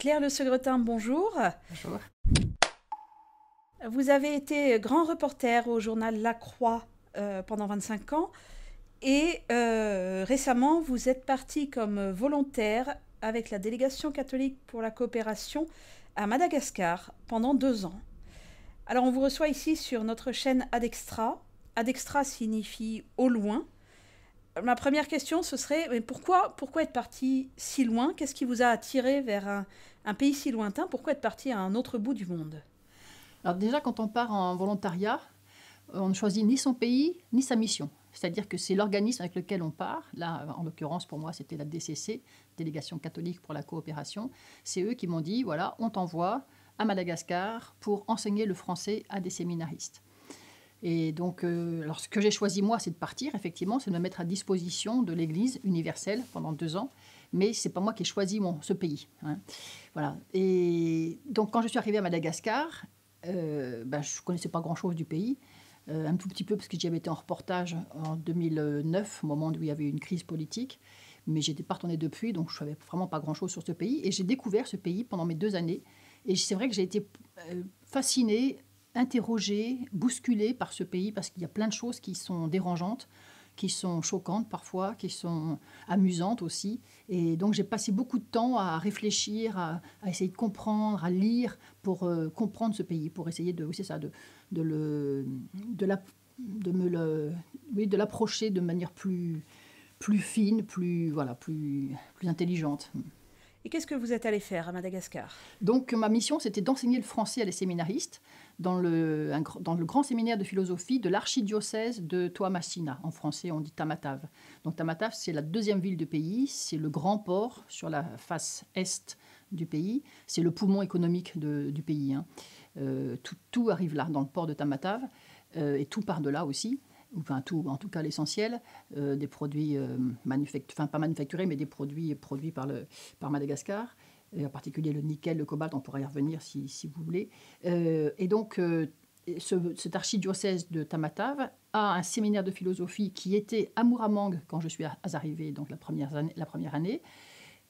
Claire Le Segretin, bonjour. Bonjour. Vous avez été grand reporter au journal La Croix pendant 25 ans et récemment vous êtes parti comme volontaire avec la délégation catholique pour la coopération à Madagascar pendant 2 ans. Alors on vous reçoit ici sur notre chaîne Adextra. Adextra signifie au loin. Ma première question, ce serait mais pourquoi être parti si loin? Qu'est-ce qui vous a attiré vers un pays si lointain? Pourquoi être parti à un autre bout du monde? Alors déjà, quand on part en volontariat, on ne choisit ni son pays, ni sa mission. C'est-à-dire que c'est l'organisme avec lequel on part. Là, en l'occurrence, pour moi, c'était la DCC, Délégation catholique pour la coopération. C'est eux qui m'ont dit, voilà, on t'envoie à Madagascar pour enseigner le français à des séminaristes. Et donc, alors ce que j'ai choisi, moi, c'est de partir, effectivement, c'est de me mettre à disposition de l'Église universelle pendant 2 ans. Mais ce n'est pas moi qui ai choisi ce pays. Hein. Voilà. Et donc, quand je suis arrivée à Madagascar, je ne connaissais pas grand-chose du pays. Un tout petit peu parce que j'y avais été en reportage en 2009, au moment où il y avait eu une crise politique. Mais j'étais pas retournée depuis, donc je ne savais vraiment pas grand-chose sur ce pays. Et j'ai découvert ce pays pendant mes 2 années. Et c'est vrai que j'ai été fascinée, interrogée, bousculée par ce pays, parce qu'il y a plein de choses qui sont dérangeantes, qui sont choquantes parfois, qui sont amusantes aussi. Et donc j'ai passé beaucoup de temps à réfléchir, à essayer de comprendre, à lire pour comprendre ce pays, pour essayer de, oui, c'est ça, de l'approcher de manière plus fine, plus intelligente. Et qu'est-ce que vous êtes allé faire à Madagascar? Donc ma mission, c'était d'enseigner le français à les séminaristes dans le grand séminaire de philosophie de l'archidiocèse de Toamasina. En français, on dit Tamatave. Donc Tamatave, c'est la 2e ville du pays, c'est le grand port sur la face est du pays, c'est le poumon économique du pays. Hein. Tout arrive là, dans le port de Tamatave, et tout part de là aussi. Enfin tout, en tout cas l'essentiel, des produits pas manufacturés, mais des produits produits par Madagascar, et en particulier le nickel, le cobalt, on pourra y revenir si vous voulez. Et donc, cet archidiocèse de Tamatave a un séminaire de philosophie qui était à Muramang quand je suis arrivée, donc la première année,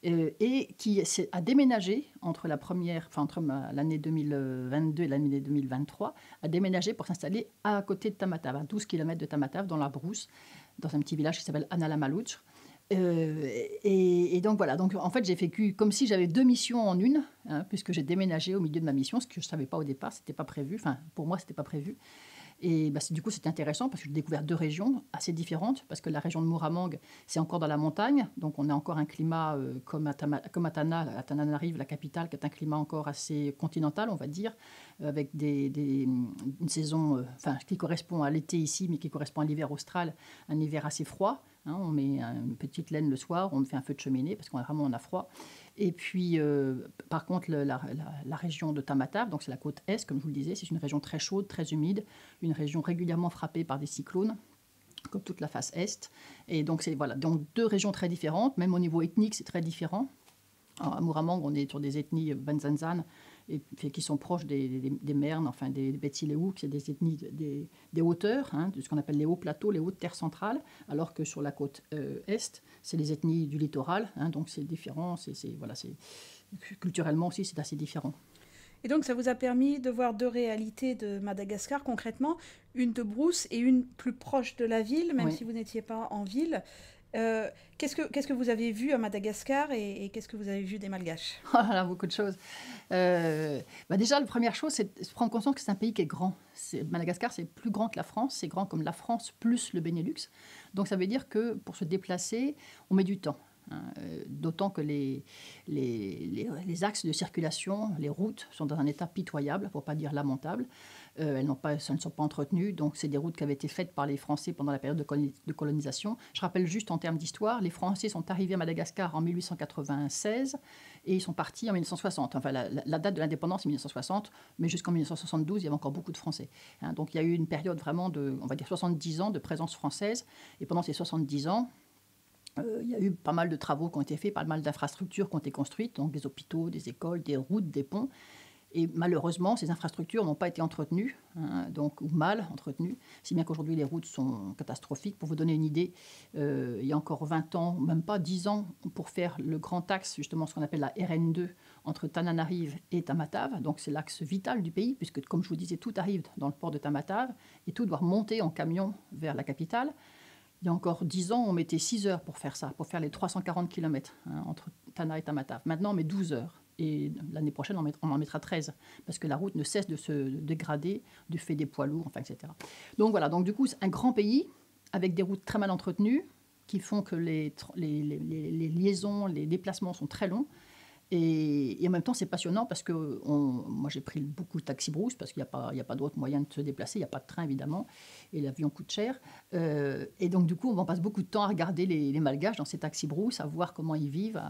et qui a déménagé entre l'année 2022 et l'année 2023, a déménagé pour s'installer à côté de Tamatave, à 12 km de Tamatave, dans la brousse, dans un petit village qui s'appelle Analamalouch. Et donc voilà, donc en fait j'ai vécu comme si j'avais 2 missions en une, hein, puisque j'ai déménagé au milieu de ma mission, ce que je ne savais pas au départ, c'était pas prévu, enfin pour moi c'était pas prévu. Et du coup, c'était intéressant parce que j'ai découvert 2 régions assez différentes, parce que la région de Muramang, c'est encore dans la montagne, donc on a encore un climat comme à Tananarive, la capitale, qui est un climat encore assez continental, on va dire, avec une saison qui correspond à l'été ici, mais qui correspond à l'hiver austral, un hiver assez froid. Hein, on met une petite laine le soir, on fait un feu de cheminée parce qu'on a froid. Et puis, par contre, la région de Tamatave, donc c'est la côte est, comme je vous le disais, c'est une région très chaude, très humide, une région régulièrement frappée par des cyclones, comme toute la face est. Et donc, donc 2 régions très différentes, même au niveau ethnique, c'est très différent. À Muramang, on est sur des ethnies Banzanzan, qui sont proches des Mernes, enfin des Betsileo, qui sont des ethnies des hauteurs, hein, de ce qu'on appelle les hauts plateaux, les hautes terres centrales, alors que sur la côte est, c'est les ethnies du littoral, hein, donc c'est différent, culturellement aussi c'est assez différent. Et donc ça vous a permis de voir 2 réalités de Madagascar concrètement, une de brousse et une plus proche de la ville, même Oui. si vous n'étiez pas en ville. Qu'est-ce que vous avez vu à Madagascar et qu'est-ce que vous avez vu des Malgaches? Voilà, beaucoup de choses. Déjà, la première chose, c'est de se prendre conscience que c'est un pays qui est grand. Madagascar, c'est plus grand que la France. C'est grand comme la France plus le Benelux. Donc, ça veut dire que pour se déplacer, on met du temps. Hein. D'autant que les axes de circulation, les routes, sont dans un état pitoyable, pour ne pas dire lamentable. Elles ne sont pas entretenues, donc c'est des routes qui avaient été faites par les Français pendant la période de colonisation. Je rappelle juste en termes d'histoire, les Français sont arrivés à Madagascar en 1896 et ils sont partis en 1960. Enfin, la date de l'indépendance est 1960, mais jusqu'en 1972, il y avait encore beaucoup de Français. Hein, donc il y a eu une période vraiment de, on va dire, 70 ans de présence française, et pendant ces 70 ans, il y a eu pas mal de travaux qui ont été faits, pas mal d'infrastructures qui ont été construites, donc des hôpitaux, des écoles, des routes, des ponts. Et malheureusement, ces infrastructures n'ont pas été entretenues, donc, ou mal entretenues, si bien qu'aujourd'hui les routes sont catastrophiques. Pour vous donner une idée, il y a encore 20 ans, même pas 10 ans, pour faire le grand axe, justement ce qu'on appelle la RN2, entre Tananarive et Tamatave. Donc c'est l'axe vital du pays, puisque comme je vous disais, tout arrive dans le port de Tamatave et tout doit remonter en camion vers la capitale. Il y a encore 10 ans, on mettait 6 heures pour faire ça, pour faire les 340 km entre Tana et Tamatave. Maintenant, on met 12 heures. Et l'année prochaine, on en mettra 13, parce que la route ne cesse de se dégrader du fait des poids lourds, enfin, etc. Donc voilà, donc du coup, c'est un grand pays avec des routes très mal entretenues qui font que les liaisons, les déplacements sont très longs. Et en même temps, c'est passionnant parce que moi, j'ai pris beaucoup de taxi-brousse parce qu'il n'y a pas d'autre moyen de se déplacer. Il n'y a pas de train, évidemment, et l'avion coûte cher. Et donc, du coup, on passe beaucoup de temps à regarder les Malgaches dans ces taxi-brousses, à voir comment ils vivent.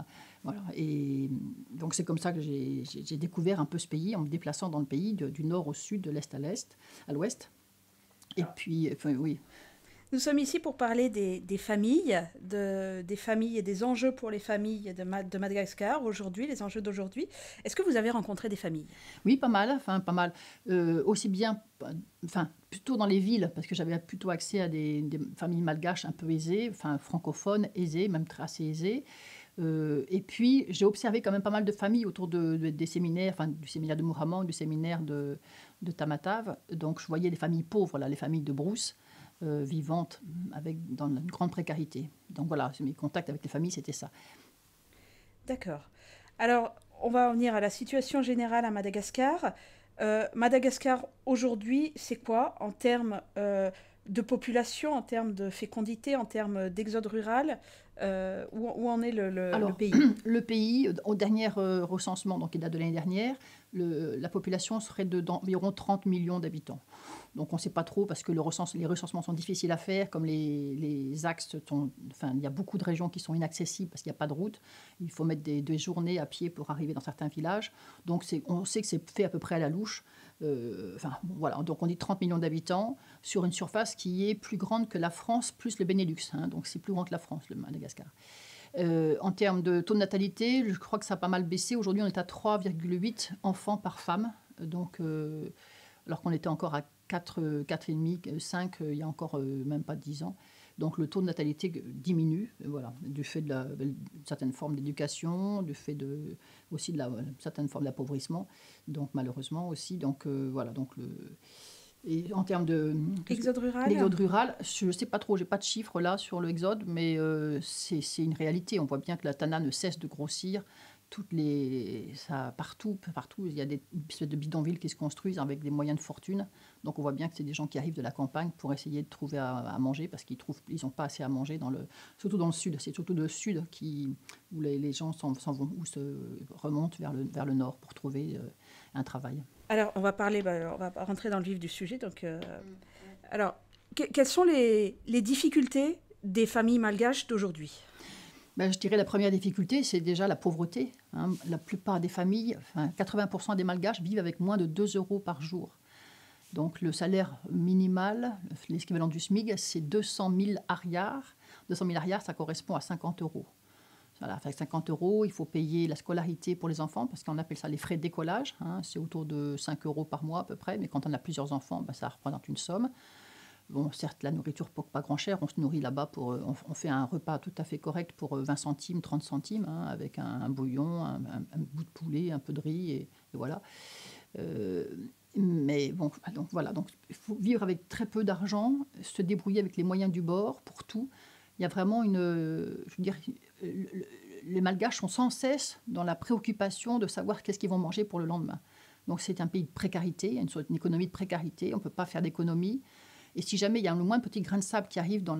Voilà. Et donc, c'est comme ça que j'ai découvert un peu ce pays en me déplaçant dans le pays, du nord au sud, de l'est à l'ouest. Et puis, enfin, oui. Nous sommes ici pour parler des familles, des familles et des enjeux pour les familles de Madagascar aujourd'hui, les enjeux d'aujourd'hui. Est-ce que vous avez rencontré des familles? Oui, pas mal, enfin pas mal. Aussi bien, enfin plutôt dans les villes, parce que j'avais plutôt accès à des familles malgaches un peu aisées, enfin francophones aisées, même assez aisées. Et puis j'ai observé quand même pas mal de familles autour des séminaires, enfin du séminaire de Mouraman, du séminaire de Tamatave. Donc je voyais les familles pauvres, là, les familles de brousse. Vivantes dans une grande précarité. Donc voilà, mes contacts avec les familles, c'était ça. D'accord. Alors, on va en venir à la situation générale à Madagascar. Madagascar, aujourd'hui, c'est quoi en termes de population, en termes de fécondité, en termes d'exode rural où en est le Alors, pays? le pays, au dernier recensement, donc qui date de l'année dernière, la population serait d'environ 30 millions d'habitants. Donc on ne sait pas trop parce que les recensements sont difficiles à faire, comme les axes enfin, il y a beaucoup de régions qui sont inaccessibles parce qu'il n'y a pas de route. Il faut mettre des journées à pied pour arriver dans certains villages. Donc on sait que c'est fait à peu près à la louche. Enfin, voilà, donc on dit 30 millions d'habitants sur une surface qui est plus grande que la France plus le Benelux. Donc c'est plus grand que la France, le Madagascar. En termes de taux de natalité, je crois que ça a pas mal baissé. Aujourd'hui, on est à 3,8 enfants par femme. Donc, alors qu'on était encore à 4,5, 5 il y a encore même pas 10 ans. Donc le taux de natalité diminue, voilà, du fait d'une certaine forme d'éducation, du fait aussi de certaine forme d'appauvrissement, donc malheureusement aussi. Donc voilà, donc et en termes de Exode rural? l'exode rural, je ne sais pas trop, j'ai pas de chiffres là sur l'exode, mais c'est une réalité. On voit bien que la Tana ne cesse de grossir. Partout, il y a des espèces de bidonvilles qui se construisent avec des moyens de fortune. Donc on voit bien que c'est des gens qui arrivent de la campagne pour essayer de trouver à manger parce qu'ils n'ont pas assez à manger, surtout dans le sud. C'est surtout le sud où les gens s'en vont, ou se remontent vers le nord pour trouver un travail. Alors, on va rentrer dans le vif du sujet. Donc, alors, quelles sont les difficultés des familles malgaches d'aujourd'hui? Je dirais la première difficulté, c'est déjà la pauvreté. La plupart des familles, enfin 80% des Malgaches vivent avec moins de 2 euros par jour. Donc le salaire minimal, l'équivalent du SMIC, c'est 200 000 ariars. 200 000 ariars, ça correspond à 50 euros. Voilà, avec 50 euros, il faut payer la scolarité pour les enfants, parce qu'on appelle ça les frais de décollage. C'est autour de 5 euros par mois à peu près, mais quand on a plusieurs enfants, ça représente une somme. Bon, certes, la nourriture ne coûte pas grand cher. On se nourrit là-bas on fait un repas tout à fait correct pour 20 centimes, 30 centimes, avec un bouillon, un bout de poulet, un peu de riz, et voilà. Mais bon, donc voilà. Donc, il faut vivre avec très peu d'argent, se débrouiller avec les moyens du bord pour tout. Il y a vraiment je veux dire, les Malgaches sont sans cesse dans la préoccupation de savoir qu'est-ce qu'ils vont manger pour le lendemain. Donc, c'est un pays de précarité, une économie de précarité. On ne peut pas faire d'économie. Et si jamais il y a le moins petit grain de sable qui arrive dans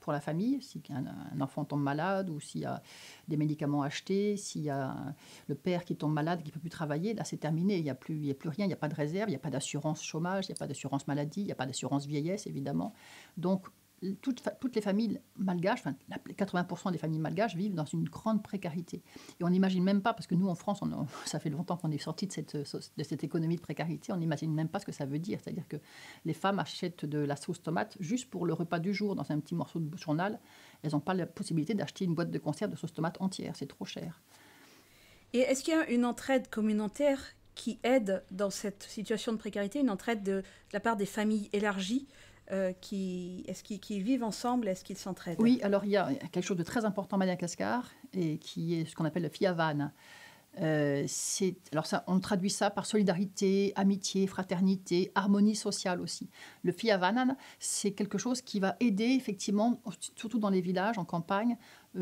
pour la famille, si un enfant tombe malade ou s'il y a des médicaments achetés, s'il y a le père qui tombe malade, qui ne peut plus travailler, là c'est terminé, il n'y a plus rien, il n'y a pas de réserve, il n'y a pas d'assurance chômage, il n'y a pas d'assurance maladie, il n'y a pas d'assurance vieillesse évidemment. Donc toutes les familles malgaches, enfin 80% des familles malgaches vivent dans une grande précarité. Et on n'imagine même pas, parce que nous en France, ça fait longtemps qu'on est sorti de cette économie de précarité, on n'imagine même pas ce que ça veut dire. C'est-à-dire que les femmes achètent de la sauce tomate juste pour le repas du jour, dans un petit morceau de journal. Elles n'ont pas la possibilité d'acheter une boîte de conserve de sauce tomate entière, c'est trop cher. Et est-ce qu'il y a une entraide communautaire qui aide dans cette situation de précarité, une entraide de la part des familles élargies qui vivent ensemble, est-ce qu'ils s'entraident? Oui, alors il y a quelque chose de très important à Madagascar, et qui est ce qu'on appelle le fiavan. Alors ça, on traduit ça par solidarité, amitié, fraternité, harmonie sociale aussi. Le fiavanan, c'est quelque chose qui va aider effectivement, surtout dans les villages, en campagne,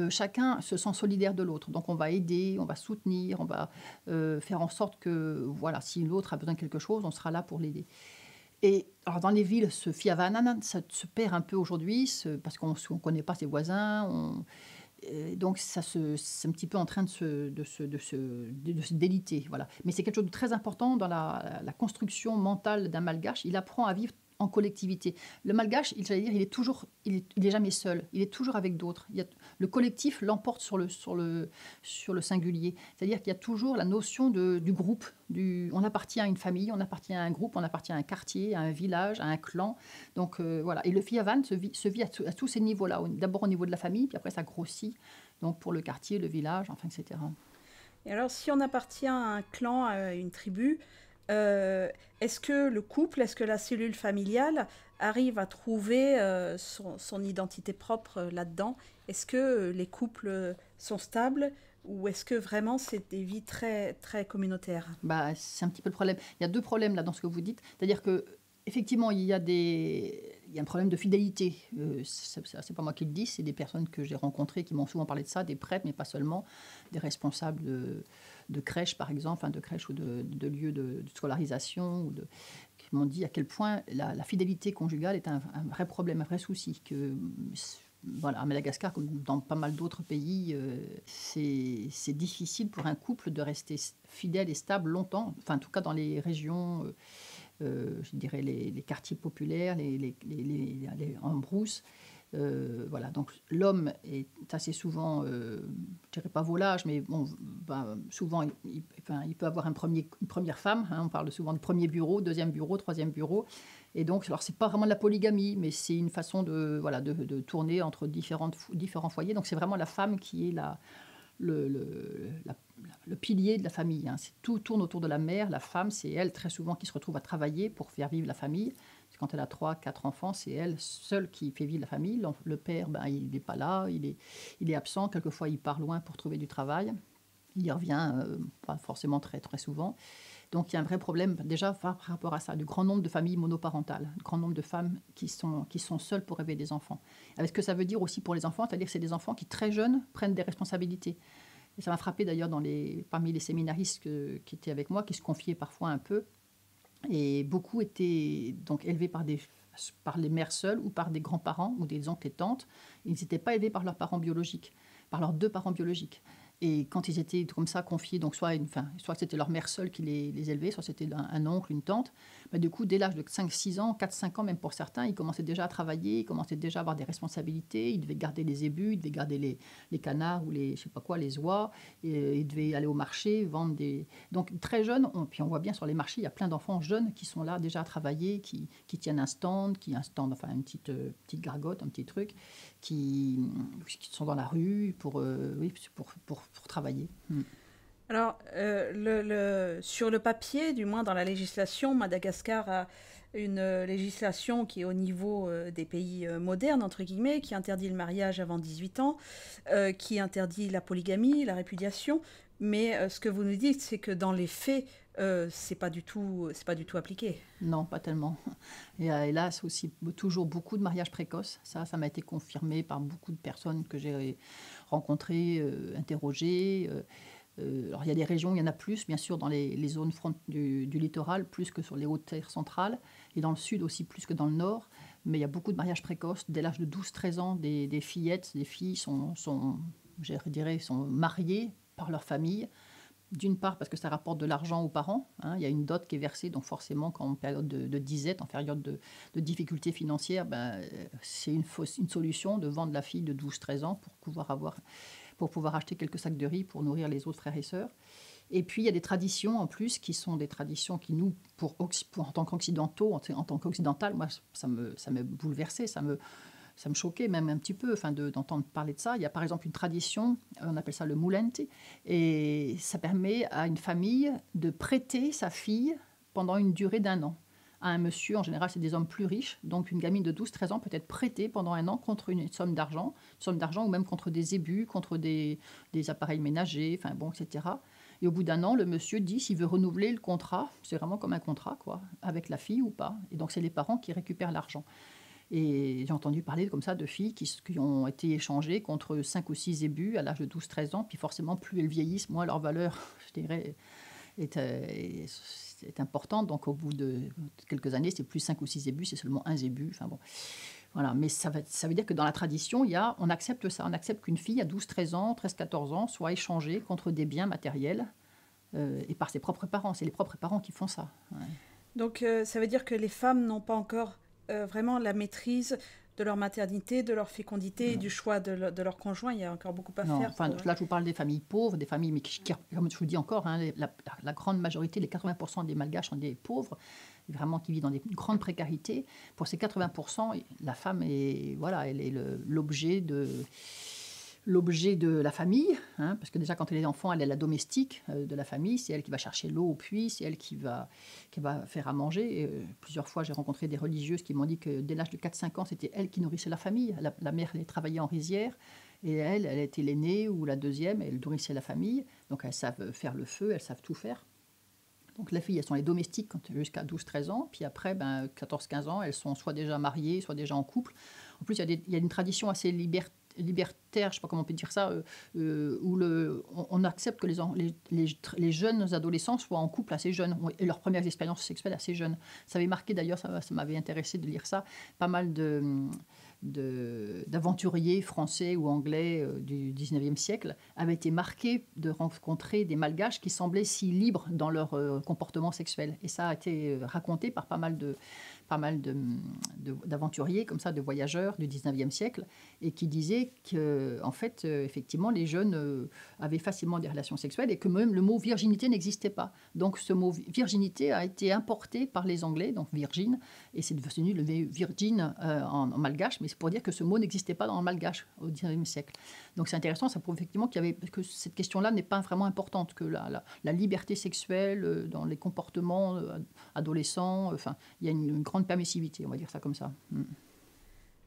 chacun se sent solidaire de l'autre. Donc on va aider, on va soutenir, on va faire en sorte que, voilà, si l'autre a besoin de quelque chose, on sera là pour l'aider. Et alors dans les villes, ce fiavanan, ça se perd un peu aujourd'hui, parce qu'on ne connaît pas ses voisins. Donc c'est un petit peu en train de se déliter. Voilà. Mais c'est quelque chose de très important dans la construction mentale d'un malgache. Il apprend à vivre en collectivité. Le malgache, j'allais dire, il est jamais seul. Il est toujours avec d'autres. Le collectif l'emporte sur le singulier. C'est-à-dire qu'il y a toujours la notion du groupe. On appartient à une famille, on appartient à un groupe, on appartient à un quartier, à un village, à un clan. Donc voilà. Et le fiavan se vit à tous ces niveaux-là. D'abord au niveau de la famille, puis après ça grossit. Donc pour le quartier, le village, enfin, etc. Et alors, si on appartient à un clan, à une tribu, est-ce que le couple, est-ce que la cellule familiale arrive à trouver son identité propre là-dedans? Est-ce que les couples sont stables ou est-ce que vraiment c'est des vies très, très communautaires? Bah, c'est un petit peu le problème. Il y a deux problèmes là dans ce que vous dites. C'est-à-dire que effectivement, il y a un problème de fidélité. C'est pas moi qui le dis, c'est des personnes que j'ai rencontrées qui m'ont souvent parlé de ça, des prêtres, mais pas seulement, des responsables de crèches, par exemple, enfin, de crèches ou de lieux de scolarisation, qui m'ont dit à quel point la fidélité conjugale est un vrai problème, un vrai souci. Voilà, à Madagascar, comme dans pas mal d'autres pays, c'est difficile pour un couple de rester fidèle et stable longtemps, enfin en tout cas dans les régions, je dirais les quartiers populaires, en brousse. Voilà, donc l'homme est assez souvent, je ne dirais pas volage, mais bon, souvent il peut avoir une première femme, hein, on parle souvent de premier bureau, deuxième bureau, troisième bureau. Et donc, alors c'est pas vraiment de la polygamie, mais c'est une façon de tourner entre différents foyers. Donc c'est vraiment la femme qui est le pilier de la famille. Hein. Tout tourne autour de la mère. La femme, c'est elle très souvent qui se retrouve à travailler pour faire vivre la famille. Quand elle a 3, 4 enfants, c'est elle seule qui fait vivre la famille. Le père, il n'est pas là, il est absent. Quelquefois, il part loin pour trouver du travail. Il y revient pas forcément très, très souvent. Donc il y a un vrai problème déjà par rapport à ça, du grand nombre de familles monoparentales, du grand nombre de femmes qui sont seules pour élever des enfants. Avec ce que ça veut dire aussi pour les enfants, c'est-à-dire que c'est des enfants qui très jeunes prennent des responsabilités. Et ça m'a frappé d'ailleurs parmi les séminaristes qui étaient avec moi, qui se confiaient parfois un peu. Et beaucoup étaient donc élevés par les mères seules ou par des grands-parents ou des oncles et tantes. Ils n'étaient pas élevés par leurs parents biologiques, par leurs 2 parents biologiques. Et quand ils étaient comme ça confiés, donc soit c'était leur mère seule qui les élevait, soit c'était un oncle, une tante, du coup, dès l'âge de 5-6 ans, 4-5 ans même pour certains, ils commençaient déjà à travailler, ils commençaient déjà à avoir des responsabilités, ils devaient garder les ébus, ils devaient garder les canards ou je sais pas quoi, les oies, et ils devaient aller au marché, vendre des... Donc très jeunes, puis on voit bien sur les marchés, il y a plein d'enfants jeunes qui sont là déjà à travailler, qui tiennent un stand, enfin une petite gargote, un petit truc, qui sont dans la rue pour travailler. Alors, sur le papier, du moins dans la législation, Madagascar a une législation qui est au niveau des pays modernes, entre guillemets, qui interdit le mariage avant 18 ans, qui interdit la polygamie, la répudiation. Mais ce que vous nous dites, c'est que dans les faits, c'est pas du tout appliqué. Non, pas tellement. Et hélas, aussi toujours beaucoup de mariages précoces. Ça m'a été confirmé par beaucoup de personnes que j'ai rencontrées, interrogées. Alors il y a des régions, il y en a plus, bien sûr, dans les zones du littoral, plus que sur les hautes terres centrales, et dans le sud aussi, plus que dans le nord. Mais il y a beaucoup de mariages précoces. Dès l'âge de 12-13 ans, des fillettes, des filles je dirais, sont mariées par leur famille. D'une part parce que ça rapporte de l'argent aux parents, hein, il y a une dot qui est versée, donc forcément quand en période de disette, en période de difficultés financières, c'est une solution de vendre la fille de 12-13 ans pour pouvoir acheter quelques sacs de riz pour nourrir les autres frères et sœurs. Et puis il y a des traditions en plus qui sont des traditions qui nous, en tant qu'occidentaux, en tant qu'occidental, moi ça me bouleversait, ça me choquait même un petit peu d'entendre parler de ça. Il y a par exemple une tradition, on appelle ça le moulente, et ça permet à une famille de prêter sa fille pendant une durée d'1 an à un monsieur. En général, c'est des hommes plus riches. Donc, une gamine de 12-13 ans peut être prêtée pendant 1 an contre une somme d'argent ou même contre des ébus, contre des appareils ménagers, etc. Et au bout d'1 an, le monsieur dit s'il veut renouveler le contrat, c'est vraiment comme un contrat, quoi, avec la fille ou pas. Et donc, c'est les parents qui récupèrent l'argent. Et j'ai entendu parler comme ça de filles qui ont été échangées contre 5 ou 6 ébus à l'âge de 12-13 ans. Puis forcément, plus elles vieillissent, moins leur valeur, je dirais, est importante. Donc, au bout de quelques années, c'est plus 5 ou 6 ébus, c'est seulement 1 zébu. Voilà. Mais ça veut dire que dans la tradition, on accepte ça. On accepte qu'une fille à 12-13 ans, 13-14 ans, soit échangée contre des biens matériels et par ses propres parents. C'est les propres parents qui font ça. Ouais. Donc, ça veut dire que les femmes n'ont pas encore vraiment la maîtrise de leur maternité, de leur fécondité et du choix de leur conjoint. Il y a encore beaucoup à faire. Là, je vous parle des familles pauvres, des familles, mais comme je vous dis encore, la grande majorité, les 80% des Malgaches sont des pauvres, vraiment qui vivent dans des grandes précarités. Pour ces 80%, la femme est, elle est l'objet de la famille, parce que déjà quand elle est enfant, elle est la domestique de la famille, c'est elle qui va chercher l'eau au puits, c'est elle qui va faire à manger. Et, plusieurs fois, j'ai rencontré des religieuses qui m'ont dit que dès l'âge de 4-5 ans, c'était elle qui nourrissait la famille. La mère, elle travaillait en rizière, et elle était l'aînée ou la deuxième, elle nourrissait la famille. Donc elles savent faire le feu, elles savent tout faire. Donc les filles, elles sont les domestiques jusqu'à 12-13 ans, puis après, 14-15 ans, elles sont soit déjà mariées, soit déjà en couple. En plus, il y a une tradition assez libertaire, je ne sais pas comment on peut dire ça, où on accepte que les jeunes adolescents soient en couple assez jeunes, et leurs premières expériences sexuelles assez jeunes. Ça avait marqué d'ailleurs, ça m'avait intéressé de lire ça, pas mal d'aventuriers français ou anglais du 19e siècle avaient été marqués de rencontrer des Malgaches qui semblaient si libres dans leur comportement sexuel. Et ça a été raconté par pas mal d'aventuriers, comme ça, de voyageurs du 19e siècle, et qui disaient que, en fait, effectivement, les jeunes avaient facilement des relations sexuelles et que même le mot virginité n'existait pas. Donc, ce mot virginité a été importé par les Anglais, donc virgin, et c'est devenu le virgin en malgache, mais c'est pour dire que ce mot n'existait pas dans le malgache au 19e siècle. Donc, c'est intéressant, ça prouve effectivement que cette question-là n'est pas vraiment importante, que la liberté sexuelle dans les comportements adolescents, il y a une grande permissivité, on va dire ça comme ça.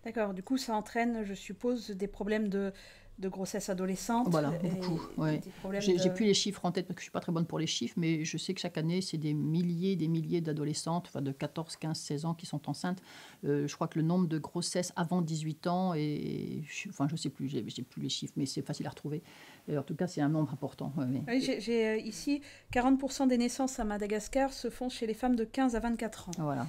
D'accord, du coup ça entraîne, je suppose, des problèmes de grossesse adolescente. Voilà, beaucoup. Ouais. J'ai plus les chiffres en tête parce que je ne suis pas très bonne pour les chiffres, mais je sais que chaque année, c'est des milliers d'adolescentes, de 14, 15, 16 ans qui sont enceintes. Je crois que le nombre de grossesses avant 18 ans, je ne sais plus, j'ai plus les chiffres, mais c'est facile à retrouver. Et en tout cas, c'est un nombre important. Ouais. Oui, j'ai ici 40% des naissances à Madagascar se font chez les femmes de 15 à 24 ans. Voilà.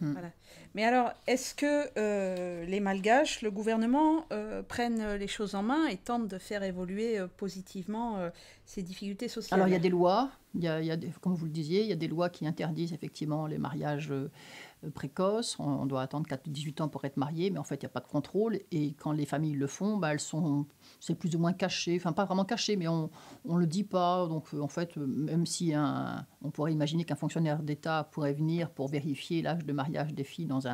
Voilà. Mais alors, est-ce que les Malgaches, le gouvernement, prennent les choses en main et tentent de faire évoluer positivement ces difficultés sociales? Alors, il y a des lois, comme vous le disiez, il y a des lois qui interdisent effectivement les mariages précoces. On doit attendre 18 ans pour être marié, mais en fait, il n'y a pas de contrôle. Et quand les familles le font, c'est plus ou moins caché. Enfin, pas vraiment caché, mais on ne le dit pas. Donc, en fait, même si on pourrait imaginer qu'un fonctionnaire d'État pourrait venir pour vérifier l'âge de mariage des filles dans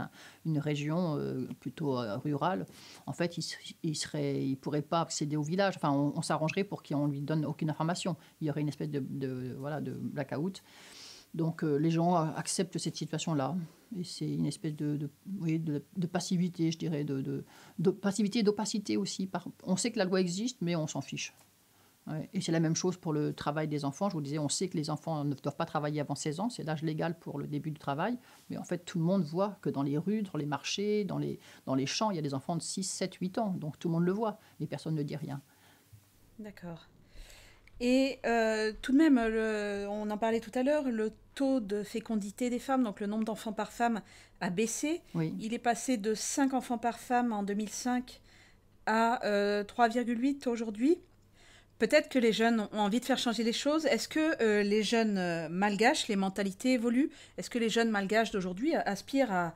une région plutôt rurale, en fait, il pourrait pas accéder au village. Enfin, on s'arrangerait pour qu'on lui donne aucune information. Il y aurait une espèce de blackout. Donc les gens acceptent cette situation-là. Et c'est une espèce de passivité, je dirais, de passivité et d'opacité aussi. On sait que la loi existe, mais on s'en fiche. Ouais. Et c'est la même chose pour le travail des enfants. Je vous disais, on sait que les enfants ne doivent pas travailler avant 16 ans. C'est l'âge légal pour le début du travail. Mais en fait, tout le monde voit que dans les rues, dans les marchés, dans les champs, il y a des enfants de 6, 7, 8 ans. Donc tout le monde le voit, mais personne ne dit rien. D'accord. Et tout de même, on en parlait tout à l'heure, le taux de fécondité des femmes, donc le nombre d'enfants par femme, a baissé. Oui. Il est passé de 5 enfants par femme en 2005 à 3,8 aujourd'hui. Peut-être que les jeunes ont envie de faire changer les choses. Est-ce que les jeunes malgaches, les mentalités évoluent? Est-ce que les jeunes malgaches d'aujourd'hui aspirent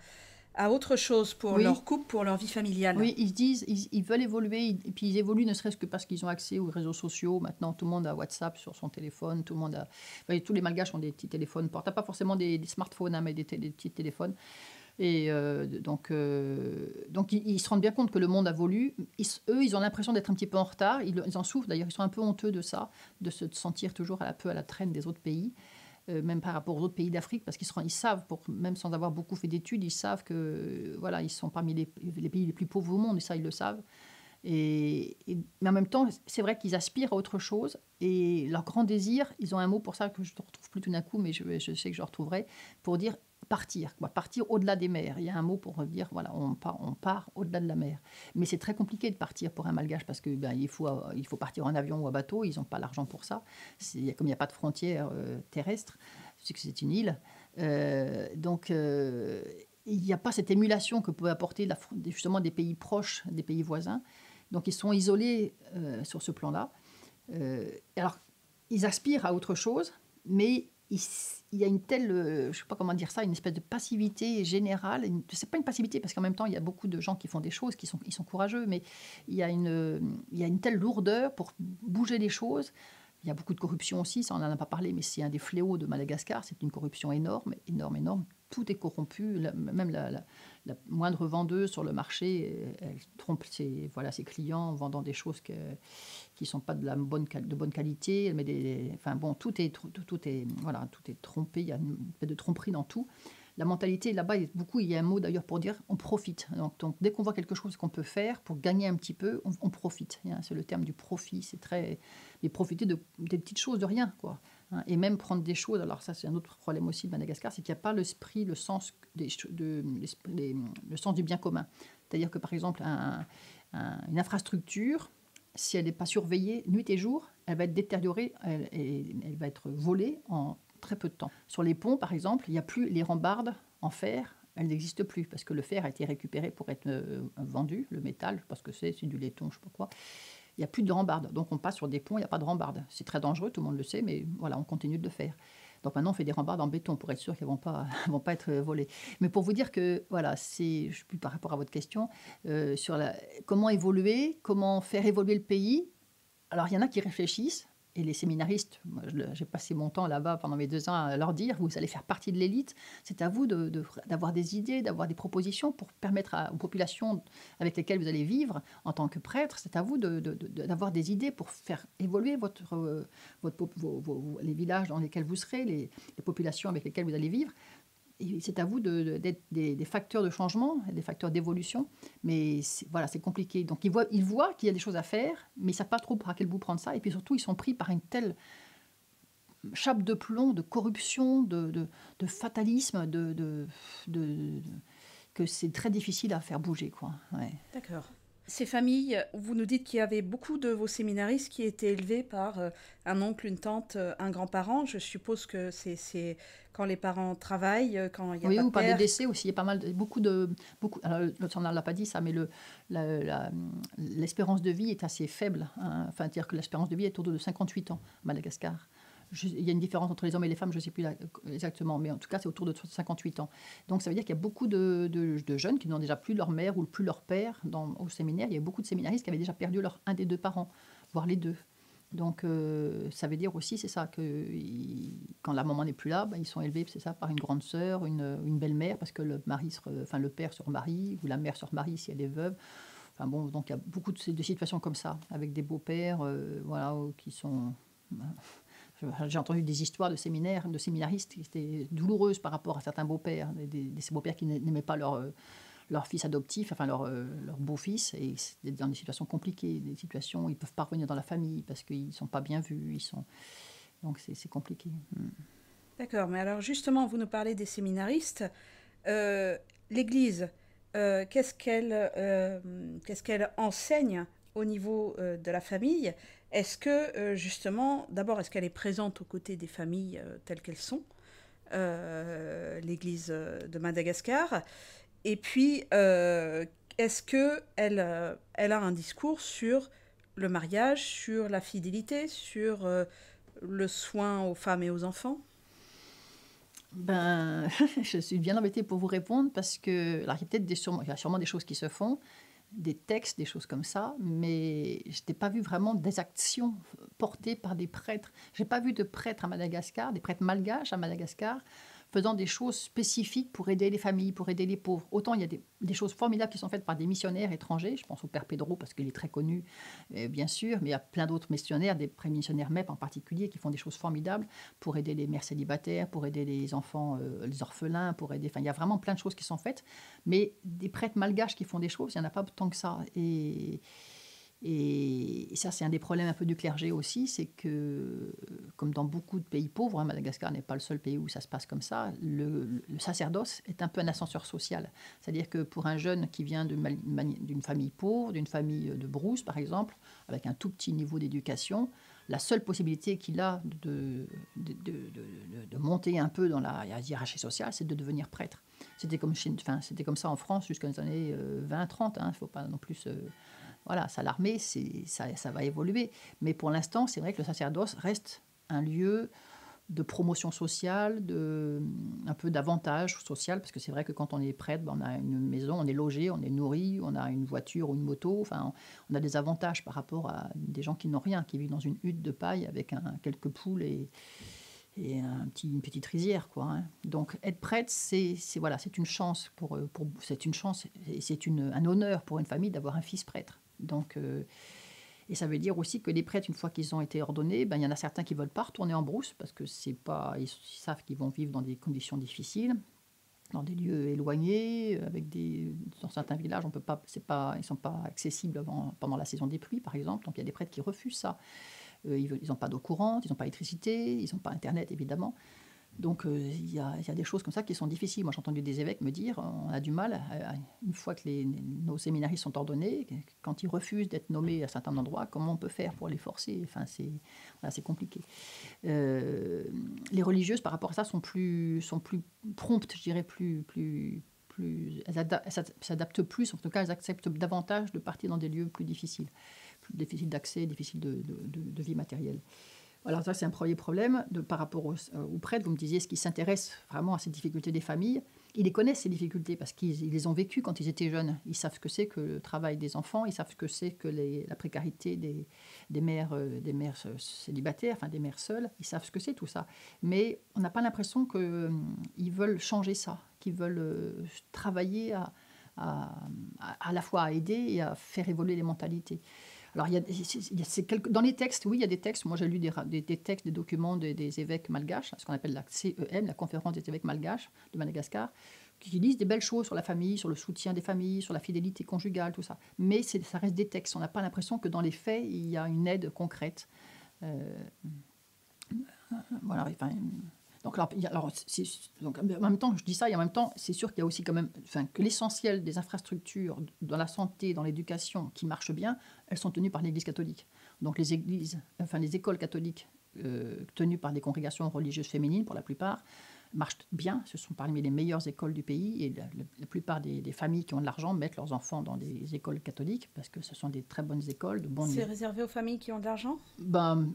à autre chose pour leur couple, pour leur vie familiale? Oui, ils veulent évoluer, et puis ils évoluent ne serait-ce que parce qu'ils ont accès aux réseaux sociaux. Maintenant, tout le monde a WhatsApp sur son téléphone, tous les Malgaches ont des petits téléphones portables, pas forcément des smartphones, mais des petits téléphones. Et donc ils se rendent bien compte que le monde a évolué. Eux, ils ont l'impression d'être un petit peu en retard. Ils en souffrent d'ailleurs. Ils sont un peu honteux de ça, de se sentir toujours un peu à la traîne des autres pays, même par rapport aux autres pays d'Afrique, parce ils savent, même sans avoir beaucoup fait d'études, ils savent que voilà, ils sont parmi les pays les plus pauvres au monde, et ça, ils le savent. Mais en même temps, c'est vrai qu'ils aspirent à autre chose. Et leur grand désir, ils ont un mot pour ça que je ne retrouve plus tout d'un coup, mais je sais que je le retrouverai, pour dire partir, quoi, partir au-delà des mers. Il y a un mot pour dire, voilà, on part au-delà de la mer. Mais c'est très compliqué de partir pour un Malgache parce que il faut partir en avion ou en bateau. Ils n'ont pas l'argent pour ça. Comme il n'y a pas de frontières terrestres, c'est que c'est une île. Donc, il n'y a pas cette émulation que peut apporter justement des pays proches, des pays voisins. Donc, ils sont isolés sur ce plan-là. Alors, ils aspirent à autre chose, mais il y a une telle, je ne sais pas comment dire ça, une espèce de passivité générale. Ce n'est pas une passivité, parce qu'en même temps, il y a beaucoup de gens qui font des choses, ils sont courageux, mais il y a une telle lourdeur pour bouger les choses. Il y a beaucoup de corruption aussi, ça on n'en a pas parlé, mais c'est un des fléaux de Madagascar, c'est une corruption énorme, énorme, énorme. Tout est corrompu, même la moindre vendeuse sur le marché, elle trompe ses clients en vendant des choses qui ne sont pas de bonne qualité. Elle met enfin bon, tout est trompé, il y a une espèce de tromperie dans tout. La mentalité là-bas, il y a un mot d'ailleurs pour dire on profite. Donc dès qu'on voit quelque chose qu'on peut faire pour gagner un petit peu, on profite. C'est le terme du profit, c'est très... Mais profiter des petites choses, de rien, quoi. Et même prendre des choses, alors ça c'est un autre problème aussi de Madagascar, c'est qu'il n'y a pas l'esprit, le sens du bien commun. C'est-à-dire que par exemple, une infrastructure, si elle n'est pas surveillée nuit et jour, elle va être détériorée, elle va être volée en très peu de temps. Sur les ponts, par exemple, il n'y a plus les rambardes en fer, elles n'existent plus parce que le fer a été récupéré pour être vendu, le métal, parce que c'est du laiton, je ne sais pas quoi. Il n'y a plus de rambardes. Donc on passe sur des ponts, il n'y a pas de rambardes. C'est très dangereux, tout le monde le sait, mais voilà, on continue de le faire. Donc maintenant, on fait des rambardes en béton pour être sûr qu'elles ne vont pas être volées. Mais pour vous dire que, voilà, je suis plus par rapport à votre question, sur comment évoluer, comment faire évoluer le pays. Alors, il y en a qui réfléchissent, et les séminaristes, moi, j'ai passé mon temps là-bas pendant mes 2 ans à leur dire, vous allez faire partie de l'élite, c'est à vous d'avoir des idées, d'avoir des propositions pour permettre aux populations avec lesquelles vous allez vivre en tant que prêtre, c'est à vous d'avoir des idées pour faire évoluer les villages dans lesquels vous serez, les populations avec lesquelles vous allez vivre. Et c'est à vous d'être des facteurs de changement, des facteurs d'évolution, mais c'est compliqué. Donc ils voient qu'il y a des choses à faire, mais ils ne savent pas trop par quel bout prendre ça, et puis surtout ils sont pris par une telle chape de plomb, de corruption, de fatalisme, que c'est très difficile à faire bouger, quoi. Ouais. D'accord. Ces familles, vous nous dites qu'il y avait beaucoup de vos séminaristes qui étaient élevés par un oncle, une tante, un grand-parent. Je suppose que c'est quand les parents travaillent, quand il n'y a Oui, pas de ou par des père. décès aussi. Il y a pas mal, beaucoup. Alors, on ne l'a pas dit ça, mais l'espérance de vie est assez faible. Hein. Enfin, dire que l'espérance de vie est autour de 58 ans à Madagascar. Il y a une différence entre les hommes et les femmes, je ne sais plus exactement, mais en tout cas, c'est autour de 58 ans. Donc, ça veut dire qu'il y a beaucoup de jeunes qui n'ont déjà plus leur mère ou plus leur père au séminaire. Il y a beaucoup de séminaristes qui avaient déjà perdu un des deux parents, voire les deux. Donc, ça veut dire aussi, c'est ça, que quand la maman n'est plus là, ils sont élevés, c'est ça, par une grande sœur, une belle-mère, parce que le père se remarie, ou la mère se remarie si elle est veuve. Enfin bon, donc il y a beaucoup de situations comme ça, avec des beaux-pères, qui sont... J'ai entendu des histoires de séminaristes qui étaient douloureuses par rapport à certains beaux-pères, ces beaux-pères qui n'aimaient pas leur fils adoptif, enfin leur beau-fils, et c'est dans des situations compliquées, des situations où ils ne peuvent pas revenir dans la famille parce qu'ils ne sont pas bien vus, donc c'est compliqué. D'accord, mais alors justement, vous nous parlez des séminaristes. L'Église, qu'est-ce qu'elle enseigne au niveau de la famille? Est-ce que, justement, d'abord, est-ce qu'elle est présente aux côtés des familles telles qu'elles sont, l'Église de Madagascar? Et puis, est-ce qu'elle elle a un discours sur le mariage, sur la fidélité, sur le soin aux femmes et aux enfants? Je suis bien embêtée pour vous répondre parce que, alors, il y a sûrement des choses qui se font, des textes, des choses comme ça, mais je n'ai pas vu vraiment des actions portées par des prêtres. Je n'ai pas vu de prêtres à Madagascar, des prêtres malgaches à Madagascar, faisant des choses spécifiques pour aider les familles, pour aider les pauvres. Autant il y a des choses formidables qui sont faites par des missionnaires étrangers, je pense au Père Pedro parce qu'il est très connu, bien sûr, mais il y a plein d'autres missionnaires, des missionnaires MEP en particulier, qui font des choses formidables pour aider les mères célibataires, pour aider les enfants, les orphelins, pour aider... Enfin, il y a vraiment plein de choses qui sont faites, mais des prêtres malgaches qui font des choses, il n'y en a pas tant que ça. Et ça, c'est un des problèmes un peu du clergé aussi, c'est que, comme dans beaucoup de pays pauvres, hein, Madagascar n'est pas le seul pays où ça se passe comme ça, le sacerdoce est un peu un ascenseur social. C'est-à-dire que pour un jeune qui vient d'une famille pauvre, d'une famille de brousse, par exemple, avec un tout petit niveau d'éducation, la seule possibilité qu'il a de monter un peu dans la hiérarchie sociale, c'est de devenir prêtre. C'était comme ça en France jusqu'aux années 20-30, il ne faut pas non plus... Voilà, ça l'armée, ça va évoluer. Mais pour l'instant, c'est vrai que le sacerdoce reste un lieu de promotion sociale, un peu d'avantage social, parce que c'est vrai que quand on est prêtre, on a une maison, on est logé, on est nourri, on a une voiture ou une moto, enfin, on a des avantages par rapport à des gens qui n'ont rien, qui vivent dans une hutte de paille avec quelques poules et une petite rizière, quoi, hein. Donc être prêtre, c'est une chance c'est une chance et c'est un honneur pour une famille d'avoir un fils prêtre. Donc et ça veut dire aussi que les prêtres, une fois qu'ils ont été ordonnés, il y en a certains qui ne veulent pas retourner en brousse parce que ils savent qu'ils vont vivre dans des conditions difficiles, dans des lieux éloignés, dans certains villages, ils ne sont pas accessibles pendant la saison des pluies, par exemple. Donc il y a des prêtres qui refusent ça. Ils n'ont pas d'eau courante, ils n'ont pas d'électricité, ils n'ont pas Internet, évidemment. Donc il y a des choses comme ça qui sont difficiles. Moi, j'ai entendu des évêques me dire, on a du mal, une fois que nos séminaristes sont ordonnés, quand ils refusent d'être nommés à certains endroits, comment on peut faire pour les forcer? Enfin, c'est compliqué. Les religieuses, par rapport à ça, sont plus promptes, je dirais, elles s'adaptent plus, en tout cas, elles acceptent davantage de partir dans des lieux plus difficiles d'accès, difficiles de vie matérielle. Alors ça, c'est un premier problème par rapport aux prêtres. Vous me disiez, est-ce qu'ils s'intéressent vraiment à ces difficultés des familles? Ils les connaissent, ces difficultés, parce qu'ils les ont vécues quand ils étaient jeunes. Ils savent ce que c'est que le travail des enfants, ils savent ce que c'est que la précarité des mères célibataires, enfin des mères seules. Ils savent ce que c'est tout ça. Mais on n'a pas l'impression qu'ils veulent changer ça, qu'ils veulent travailler à la fois à aider et à faire évoluer les mentalités. Alors, dans les textes, oui, il y a des textes. Moi, j'ai lu des textes, des documents des évêques malgaches, ce qu'on appelle la CEM, la Conférence des évêques malgaches de Madagascar, qui disent des belles choses sur la famille, sur le soutien des familles, sur la fidélité conjugale, tout ça. Mais ça reste des textes. On n'a pas l'impression que dans les faits, il y a une aide concrète. Voilà, enfin... Donc, en même temps, je dis ça, et en même temps, c'est sûr qu'il y a aussi quand même, que l'essentiel des infrastructures dans la santé, dans l'éducation, qui marchent bien, elles sont tenues par l'Église catholique. Donc les écoles catholiques tenues par des congrégations religieuses féminines, pour la plupart, marchent bien. Ce sont parmi les meilleures écoles du pays, et la plupart des familles qui ont de l'argent mettent leurs enfants dans des écoles catholiques, parce que ce sont des très bonnes écoles, de bons niveaux. C'est réservé aux familles qui ont de l'argent?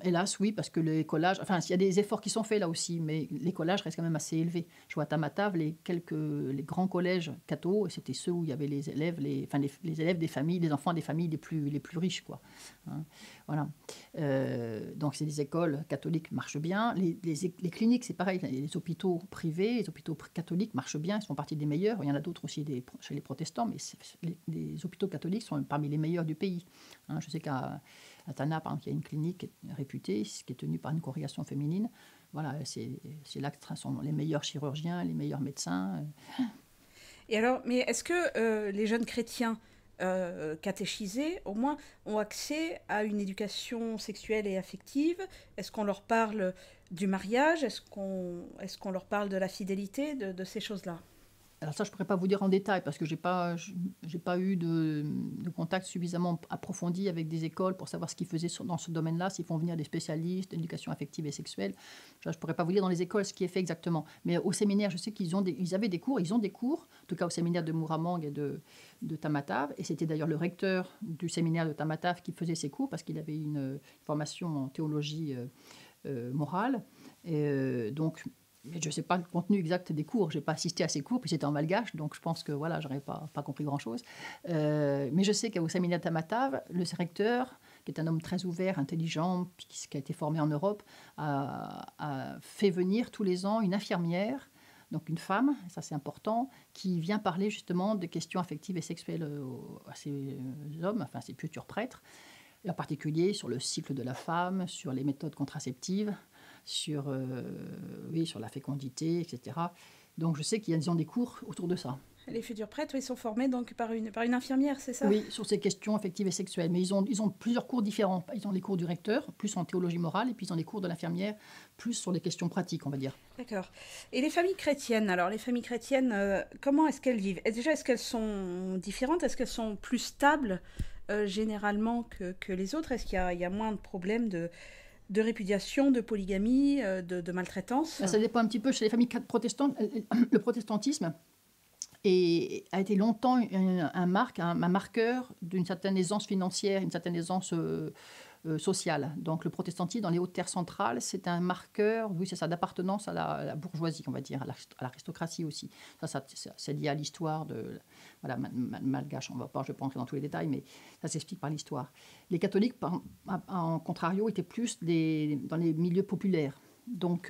Hélas, oui, parce que l'écolage... Enfin, il y a des efforts qui sont faits là aussi, mais l'écolage reste quand même assez élevé. Je vois à Tamatave, les grands collèges cathos, et c'était ceux où il y avait les élèves, les élèves des familles, les enfants des familles les plus riches, quoi. Hein, voilà. Donc, c'est des écoles catholiques qui marchent bien. Les cliniques, c'est pareil. Les hôpitaux privés, les hôpitaux catholiques marchent bien, ils font partie des meilleurs. Il y en a d'autres aussi chez les protestants, mais les hôpitaux catholiques sont parmi les meilleurs du pays. Hein, je sais qu'à Tana, par exemple, il y a une clinique réputée qui est tenue par une congrégation féminine. Voilà, c'est là que sont les meilleurs chirurgiens, les meilleurs médecins. Et alors, mais est-ce que les jeunes chrétiens catéchisés, au moins, ont accès à une éducation sexuelle et affective? Est-ce qu'on leur parle du mariage? Est-ce qu'on leur parle de la fidélité, de ces choses-là? Alors ça, je ne pourrais pas vous dire en détail parce que je n'ai pas eu de contact suffisamment approfondi avec des écoles pour savoir ce qu'ils faisaient dans ce domaine-là, s'ils font venir des spécialistes d'éducation affective et sexuelle. Je ne pourrais pas vous dire dans les écoles ce qui est fait exactement. Mais au séminaire, je sais qu'ils avaient des cours, ils ont des cours, en tout cas au séminaire de Mouramang et de Tamatave. Et c'était d'ailleurs le recteur du séminaire de Tamatave qui faisait ces cours parce qu'il avait une formation en théologie morale. Et donc... Mais je ne sais pas le contenu exact des cours, je n'ai pas assisté à ces cours, puis c'était en malgache, donc je pense que voilà, je n'aurais pas compris grand-chose. Mais je sais qu'au séminaire de Tamatave, le recteur, qui est un homme très ouvert, intelligent, qui a été formé en Europe, a fait venir tous les ans une infirmière donc une femme, ça c'est important, qui vient parler justement de questions affectives et sexuelles à ces hommes, enfin ces futurs prêtres, et en particulier sur le cycle de la femme, sur les méthodes contraceptives, oui, sur la fécondité, etc. Donc je sais qu'ils ont des cours autour de ça. Les futurs prêtres, ils sont formés donc par une infirmière, c'est ça? Oui, sur ces questions affectives et sexuelles. Mais ils ont plusieurs cours différents. Ils ont les cours du recteur, plus en théologie morale, et puis ils ont les cours de l'infirmière, plus sur les questions pratiques, on va dire. D'accord. Et les familles chrétiennes, alors les familles chrétiennes, comment est-ce qu'elles vivent? Et déjà, est-ce qu'elles sont différentes? Est-ce qu'elles sont plus stables généralement que les autres? Est-ce qu'il y a moins de problèmes de répudiation, de polygamie, de maltraitance? Là, ça dépend un petit peu chez les familles protestantes. Le protestantisme a été longtemps un marqueur d'une certaine aisance financière, une certaine aisance sociale. Donc le protestantisme dans les hautes terres centrales, c'est un marqueur, oui c'est ça, d'appartenance à la bourgeoisie, on va dire, à l'aristocratie aussi. Ça c'est lié à l'histoire de voilà, malgache, je ne vais pas entrer dans tous les détails, mais ça s'explique par l'histoire. Les catholiques, en contrario, étaient plus dans les milieux populaires. Donc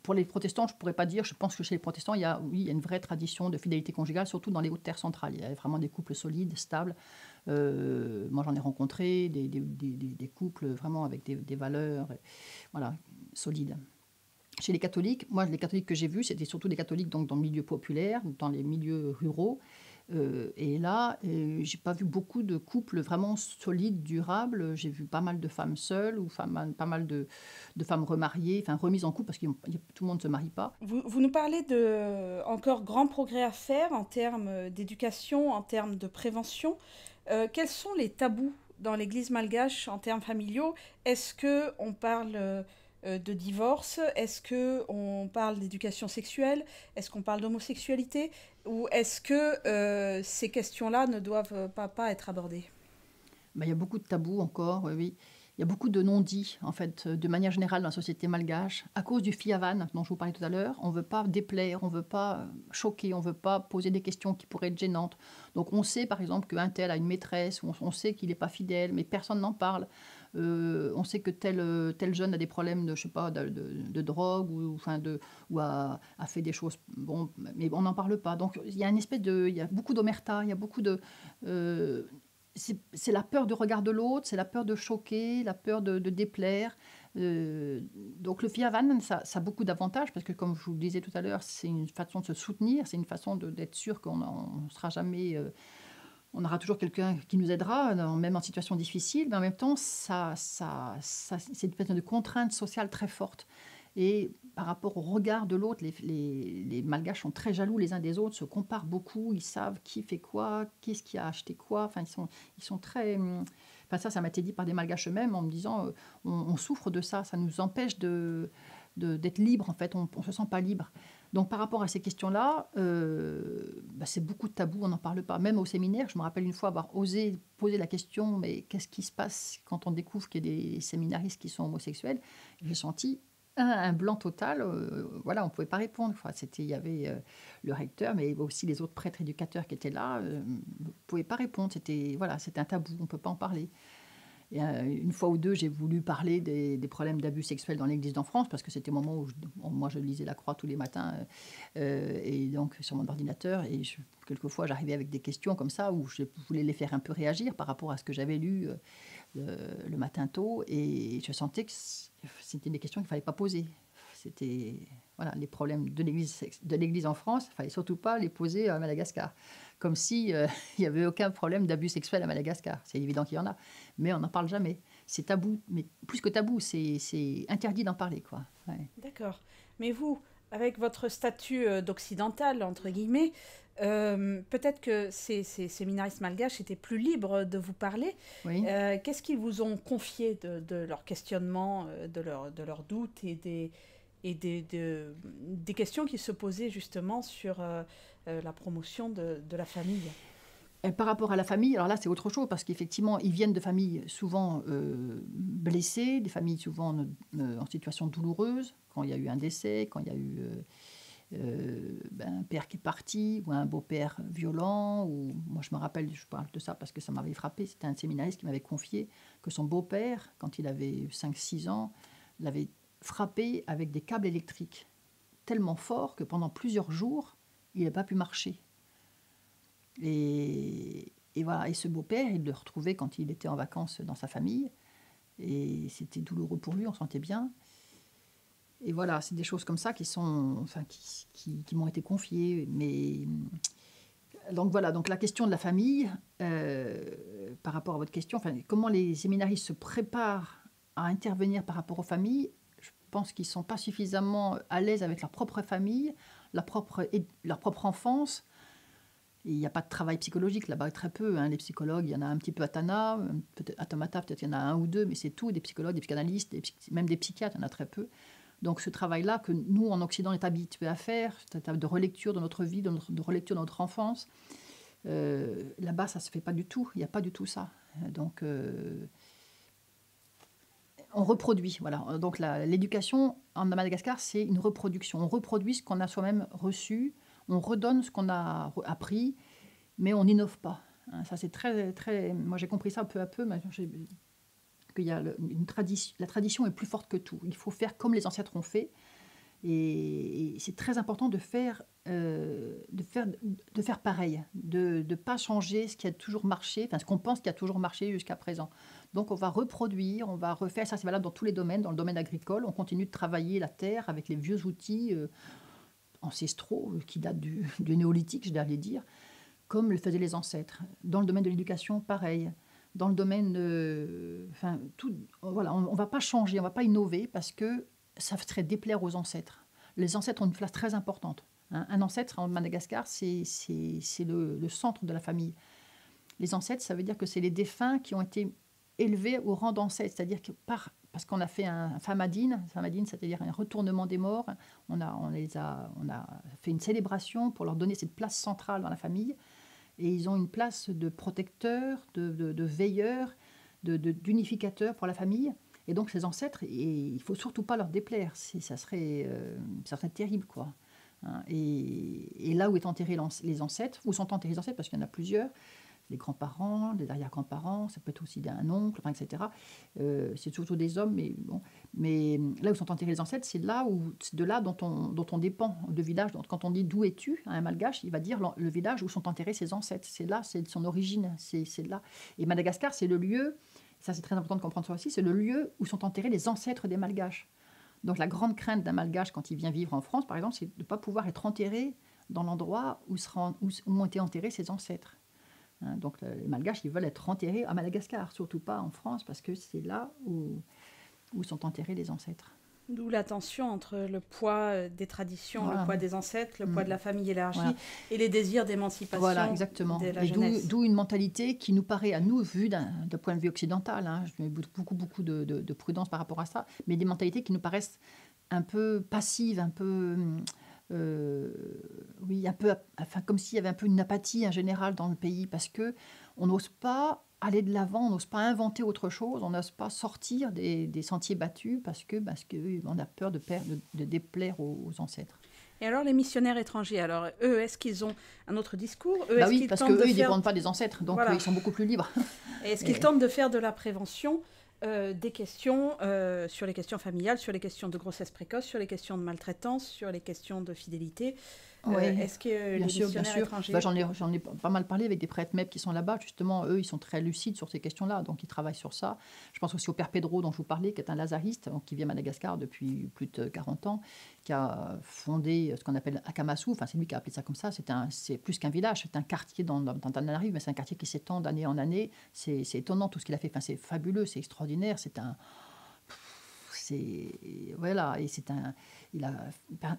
pour les protestants, je ne pourrais pas dire, je pense que chez les protestants, il y a une vraie tradition de fidélité conjugale, surtout dans les hautes terres centrales. Il y a vraiment des couples solides, stables. Moi, j'en ai rencontré des couples vraiment avec des valeurs voilà, solides. Chez les catholiques, moi, les catholiques que j'ai vus, c'était surtout des catholiques donc, dans le milieu populaire, dans les milieux ruraux. Et là, j'ai pas vu beaucoup de couples vraiment solides, durables. J'ai vu pas mal de femmes seules ou pas mal de femmes remariées, enfin remises en couple parce que tout le monde ne se marie pas. Vous nous parlez de encore grand progrès à faire en termes d'éducation, en termes de prévention. Quels sont les tabous dans l'Église malgache en termes familiaux? Est-ce que on parle de divorce? Est-ce que on parle d'éducation sexuelle? Est-ce qu'on parle d'homosexualité? Ou est-ce que ces questions-là ne doivent pas être abordées? Ben, il y a beaucoup de tabous encore, oui. Il y a beaucoup de non-dits, en fait, de manière générale dans la société malgache. À cause du fiavan dont je vous parlais tout à l'heure, on ne veut pas déplaire, on ne veut pas choquer, on ne veut pas poser des questions qui pourraient être gênantes. Donc on sait par exemple qu'un tel a une maîtresse, on sait qu'il n'est pas fidèle, mais personne n'en parle. On sait que tel jeune a des problèmes de, je sais pas, de drogue ou a fait des choses, bon, mais on n'en parle pas. Donc il y a il y a beaucoup d'omerta, il y a beaucoup de... c'est la peur du regard de l'autre, c'est la peur de choquer, la peur de déplaire. Donc le fiavan, ça a beaucoup d'avantages parce que, comme je vous le disais tout à l'heure, c'est une façon de se soutenir, c'est une façon d'être sûr qu'on ne sera jamais... on aura toujours quelqu'un qui nous aidera, même en situation difficile, mais en même temps, c'est une espèce de contrainte sociale très forte. Et par rapport au regard de l'autre, les Malgaches sont très jaloux les uns des autres, se comparent beaucoup, ils savent qui fait quoi, qui est-ce qui a acheté quoi. Enfin, ils sont très... Enfin, ça m'a été dit par des Malgaches eux-mêmes en me disant on souffre de ça, ça nous empêche d'être libre, en fait, on ne se sent pas libre. Donc par rapport à ces questions-là, c'est beaucoup de tabous, on n'en parle pas. Même au séminaire, je me rappelle une fois avoir osé poser la question, mais qu'est-ce qui se passe quand on découvre qu'il y a des séminaristes qui sont homosexuels? J'ai senti un blanc total, voilà, on ne pouvait pas répondre. Enfin, il y avait le recteur, mais aussi les autres prêtres éducateurs qui étaient là, ne pouvaient pas répondre. C'était un tabou, on ne peut pas en parler. Et une fois ou deux, j'ai voulu parler des problèmes d'abus sexuels dans l'Église en France, parce que c'était le moment où moi je lisais la Croix tous les matins, et donc sur mon ordinateur, et quelquefois j'arrivais avec des questions comme ça, où je voulais les faire un peu réagir par rapport à ce que j'avais lu le matin tôt, et je sentais que c'était des questions qu'il ne fallait pas poser. C'était voilà, les problèmes de l'Église en France, il ne fallait surtout pas les poser à Madagascar. Comme si il n'y avait aucun problème d'abus sexuel à Madagascar. C'est évident qu'il y en a, mais on n'en parle jamais. C'est tabou, mais plus que tabou, c'est interdit d'en parler, quoi. Ouais. D'accord. Mais vous, avec votre statut d'occidental, entre guillemets, peut-être que ces séminaristes malgaches étaient plus libres de vous parler. Oui. Qu'est-ce qu'ils vous ont confié de leurs questionnements, de leurs doutes et des questions qui se posaient justement sur la promotion de la famille? Et par rapport à la famille, alors là c'est autre chose parce qu'effectivement ils viennent de familles souvent blessées, des familles souvent en situation douloureuse, quand il y a eu un décès, quand il y a eu un père qui est parti ou un beau-père violent. Ou moi je me rappelle, je parle de ça parce que ça m'avait frappé, c'était un séminariste qui m'avait confié que son beau-père, quand il avait 5-6 ans, l'avait frappé avec des câbles électriques tellement fort que pendant plusieurs jours, il n'a pas pu marcher. Et voilà. Et ce beau-père, il le retrouvait quand il était en vacances dans sa famille. Et c'était douloureux pour lui, on sentait bien. Et voilà, c'est des choses comme ça qui m'ont été confiées. Mais donc voilà, donc la question de la famille, par rapport à votre question, comment les séminaristes se préparent à intervenir par rapport aux familles, je pense qu'ils ne sont pas suffisamment à l'aise avec leur propre famille, leur propre enfance. Et il n'y a pas de travail psychologique là-bas, très peu. Les psychologues, il y en a un petit peu à Tana, peut-être à Tamatave, peut-être il y en a un ou deux, mais c'est tout, des psychologues, des psychanalystes, même des psychiatres, il y en a très peu. Donc ce travail-là que nous, en Occident, on est habitués à faire, cette étape de relecture de notre vie, de relecture de notre enfance, là-bas, ça ne se fait pas du tout. Il n'y a pas du tout ça. Donc on reproduit. Voilà. Donc l'éducation en Madagascar, c'est une reproduction. On reproduit ce qu'on a soi-même reçu, on redonne ce qu'on a appris, mais on n'innove pas. Ça, c'est très, très... Moi, j'ai compris ça peu à peu. Qu'il y a une tradition. La tradition est plus forte que tout. Il faut faire comme les ancêtres ont fait. Et c'est très important de faire pareil, de ne pas changer ce qui a toujours marché, ce qu'on pense qui a toujours marché jusqu'à présent. Donc on va reproduire, on va refaire, ça c'est valable dans tous les domaines, dans le domaine agricole, on continue de travailler la terre avec les vieux outils ancestraux qui datent du néolithique, je dois dire, comme le faisaient les ancêtres. Dans le domaine de l'éducation, pareil. Dans le domaine voilà, on ne va pas changer, on ne va pas innover parce que ça serait déplaire aux ancêtres. Les ancêtres ont une place très importante. Un ancêtre en Madagascar, c'est le centre de la famille. Les ancêtres, ça veut dire que c'est les défunts qui ont été élevés au rang d'ancêtres, c'est-à-dire que parce qu'on a fait un famadine, c'est-à-dire un retournement des morts, on a fait une célébration pour leur donner cette place centrale dans la famille. Et ils ont une place de protecteur, de veilleur, d'unificateur pour la famille. Et donc, ces ancêtres, il ne faut surtout pas leur déplaire. Ça serait terrible, quoi. Et là où est enterrés les ancêtres, où sont enterrés les ancêtres, parce qu'il y en a plusieurs, les grands-parents, les arrière-grands-parents, ça peut être aussi un oncle, etc. C'est surtout des hommes, mais bon. Mais là où sont enterrés les ancêtres, c'est de là dont on dépend, de village. Donc, quand on dit d'où es-tu, un malgache, il va dire le village où sont enterrés ses ancêtres. C'est là, c'est son origine, c'est là. Et Madagascar, c'est le lieu, ça c'est très important de comprendre ça aussi, c'est le lieu où sont enterrés les ancêtres des malgaches. Donc la grande crainte d'un malgache quand il vient vivre en France, par exemple, c'est de ne pas pouvoir être enterré dans l'endroit où ont été enterrés ses ancêtres. Donc les malgaches, ils veulent être enterrés à Madagascar, surtout pas en France, parce que c'est là où sont enterrés les ancêtres. D'où la tension entre le poids des traditions, Voilà. Le poids des ancêtres, le poids de la famille élargie, voilà. Et les désirs d'émancipation de la jeunesse. D'où une mentalité qui nous paraît, à nous, vue d'un point de vue occidental, je mets beaucoup de prudence par rapport à ça, mais des mentalités qui nous paraissent un peu passives, un peu... comme s'il y avait un peu une apathie en général dans le pays, parce qu'on n'ose pas aller de l'avant, on n'ose pas inventer autre chose, on n'ose pas sortir des sentiers battus parce qu'on a peur de déplaire aux ancêtres. Et alors les missionnaires étrangers, alors eux, est-ce qu'ils ont un autre discours? Oui, parce qu'eux, ils ne dépendent pas des ancêtres, donc voilà. Ils sont beaucoup plus libres. Et est-ce qu'ils tentent de faire de la prévention des questions sur les questions familiales, sur les questions de grossesse précoce, sur les questions de maltraitance, sur les questions de fidélité? Est-ce que les missionnaires étrangers... J'en ai pas mal parlé avec des prêtres MEP qui sont là-bas. Justement, eux, ils sont très lucides sur ces questions-là, donc ils travaillent sur ça. Je pense aussi au père Pedro, dont je vous parlais, qui est un lazariste, qui vit à Madagascar depuis plus de 40 ans, qui a fondé ce qu'on appelle Akamasu. C'est lui qui a appelé ça comme ça. C'est plus qu'un village, c'est un quartier dans Tantanarive, mais c'est un quartier qui s'étend d'année en année. C'est étonnant tout ce qu'il a fait. C'est fabuleux, c'est extraordinaire.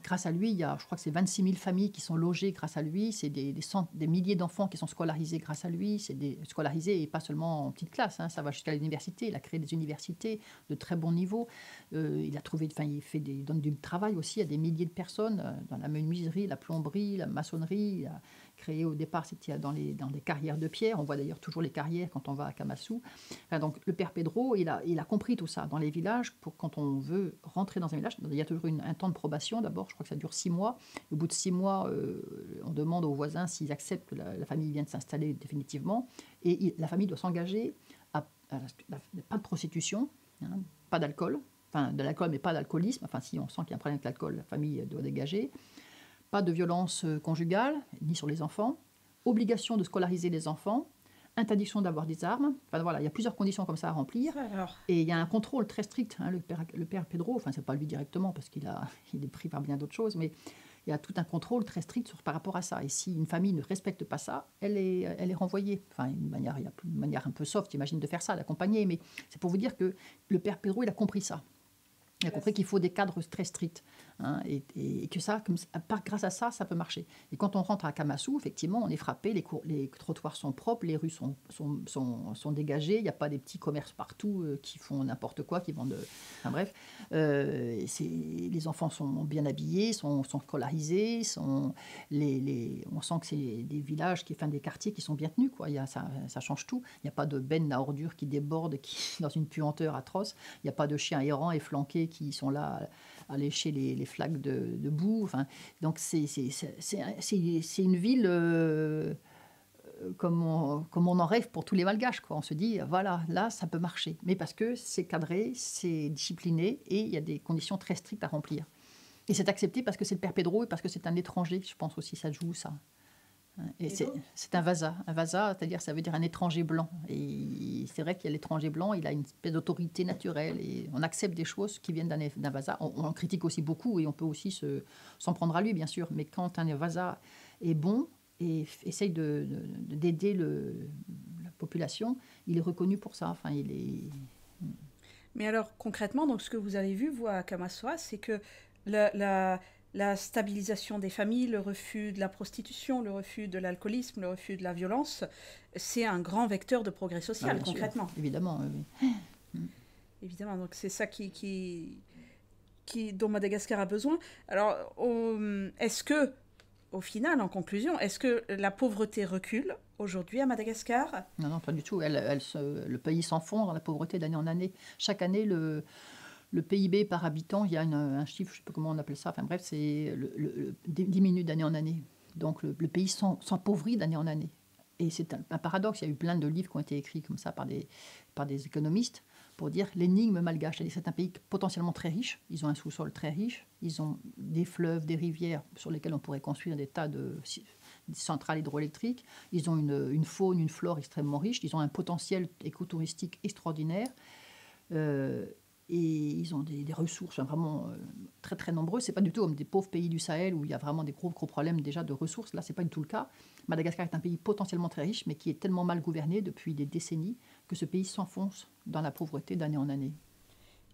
Grâce à lui, il y a, je crois que c'est 26 000 familles qui sont logées grâce à lui. C'est des milliers d'enfants qui sont scolarisés grâce à lui. C'est scolarisés et pas seulement en petite classe. Ça va jusqu'à l'université. Il a créé des universités de très bon niveau. Il donne du travail aussi à des milliers de personnes dans la menuiserie, la plomberie, la maçonnerie. Il a créé au départ, c'était dans des carrières de pierre. On voit d'ailleurs toujours les carrières quand on va à Kamasu. Donc le père Pedro, il a compris tout ça dans les villages. Quand on veut rentrer dans un village, il y a toujours un temps de probation. D'abord, je crois que ça dure 6 mois. Au bout de 6 mois, on demande aux voisins s'ils acceptent que la famille vienne s'installer définitivement. Et la famille doit s'engager à pas de prostitution, pas d'alcool, enfin de l'alcool, mais pas d'alcoolisme. Enfin, si on sent qu'il y a un problème avec l'alcool, la famille doit dégager. Pas de violence conjugale, ni sur les enfants. Obligation de scolariser les enfants. Interdiction d'avoir des armes. Enfin, voilà, il y a plusieurs conditions comme ça à remplir. Alors, Et il y a un contrôle très strict. Hein, le père Pedro, enfin, c'est pas lui directement parce il est pris par bien d'autres choses, mais il y a tout un contrôle très strict par rapport à ça. Et si une famille ne respecte pas ça, elle est renvoyée. Enfin, il y a une manière un peu soft, j'imagine, de faire ça, d'accompagner. Mais c'est pour vous dire que le père Pedro, il a compris ça. Il a compris qu'il faut des cadres très stricts, hein, et que ça, grâce à ça, ça peut marcher. Et quand on rentre à Kamassou, effectivement, on est frappé, les trottoirs sont propres, les rues sont dégagées, il n'y a pas des petits commerces partout qui font n'importe quoi, qui vendent... Enfin bref, les enfants sont bien habillés, sont scolarisés, on sent que c'est des villages, des quartiers qui sont bien tenus, quoi. Ça change tout. Il n'y a pas de benne à ordures qui déborde dans une puanteur atroce. Il n'y a pas de chiens errants et flanqués qui sont là à lécher les flaques de boue. Enfin, donc c'est une ville comme on en rêve pour tous les Malgaches, quoi. On se dit, voilà, là, ça peut marcher. Mais parce que c'est cadré, c'est discipliné et il y a des conditions très strictes à remplir. Et c'est accepté parce que c'est le père Pedro et parce que c'est un étranger. Je pense aussi ça joue, ça. Et c'est un vasa. Un vasa, c'est-à-dire, ça veut dire un étranger blanc. Et c'est vrai qu'il y a l'étranger blanc, il a une espèce d'autorité naturelle. Et on accepte des choses qui viennent d'un vasa. On critique aussi beaucoup et on peut aussi s'en prendre à lui, bien sûr. Mais quand un vasa est bon et essaye d'aider la population, il est reconnu pour ça. Enfin, il est... mais alors concrètement, donc ce que vous avez vu, vous, à Kamassoa, c'est que la stabilisation des familles, le refus de la prostitution, le refus de l'alcoolisme, le refus de la violence, c'est un grand vecteur de progrès social, concrètement. Sûr, évidemment, oui. Évidemment, donc c'est ça dont Madagascar a besoin. Alors, est-ce que, au final, en conclusion, est-ce que la pauvreté recule aujourd'hui à Madagascar? Non, pas du tout. Le pays s'enfonce dans la pauvreté d'année en année. Chaque année, le PIB par habitant, il y a un chiffre, je ne sais pas comment on appelle ça, enfin bref, diminue d'année en année. Donc le pays s'appauvrit d'année en année. Et c'est un paradoxe, il y a eu plein de livres qui ont été écrits comme ça par des économistes pour dire l'énigme malgache. C'est-à-dire c'est un pays potentiellement très riche, ils ont un sous-sol très riche, ils ont des fleuves, des rivières sur lesquelles on pourrait construire des tas de centrales hydroélectriques, ils ont une faune, une flore extrêmement riche, ils ont un potentiel écotouristique extraordinaire. Et ils ont des ressources vraiment très très nombreuses. C'est pas du tout comme des pauvres pays du Sahel où il y a vraiment des gros problèmes déjà de ressources. Là, c'est pas du tout le cas. Madagascar est un pays potentiellement très riche, mais qui est tellement mal gouverné depuis des décennies que ce pays s'enfonce dans la pauvreté d'année en année.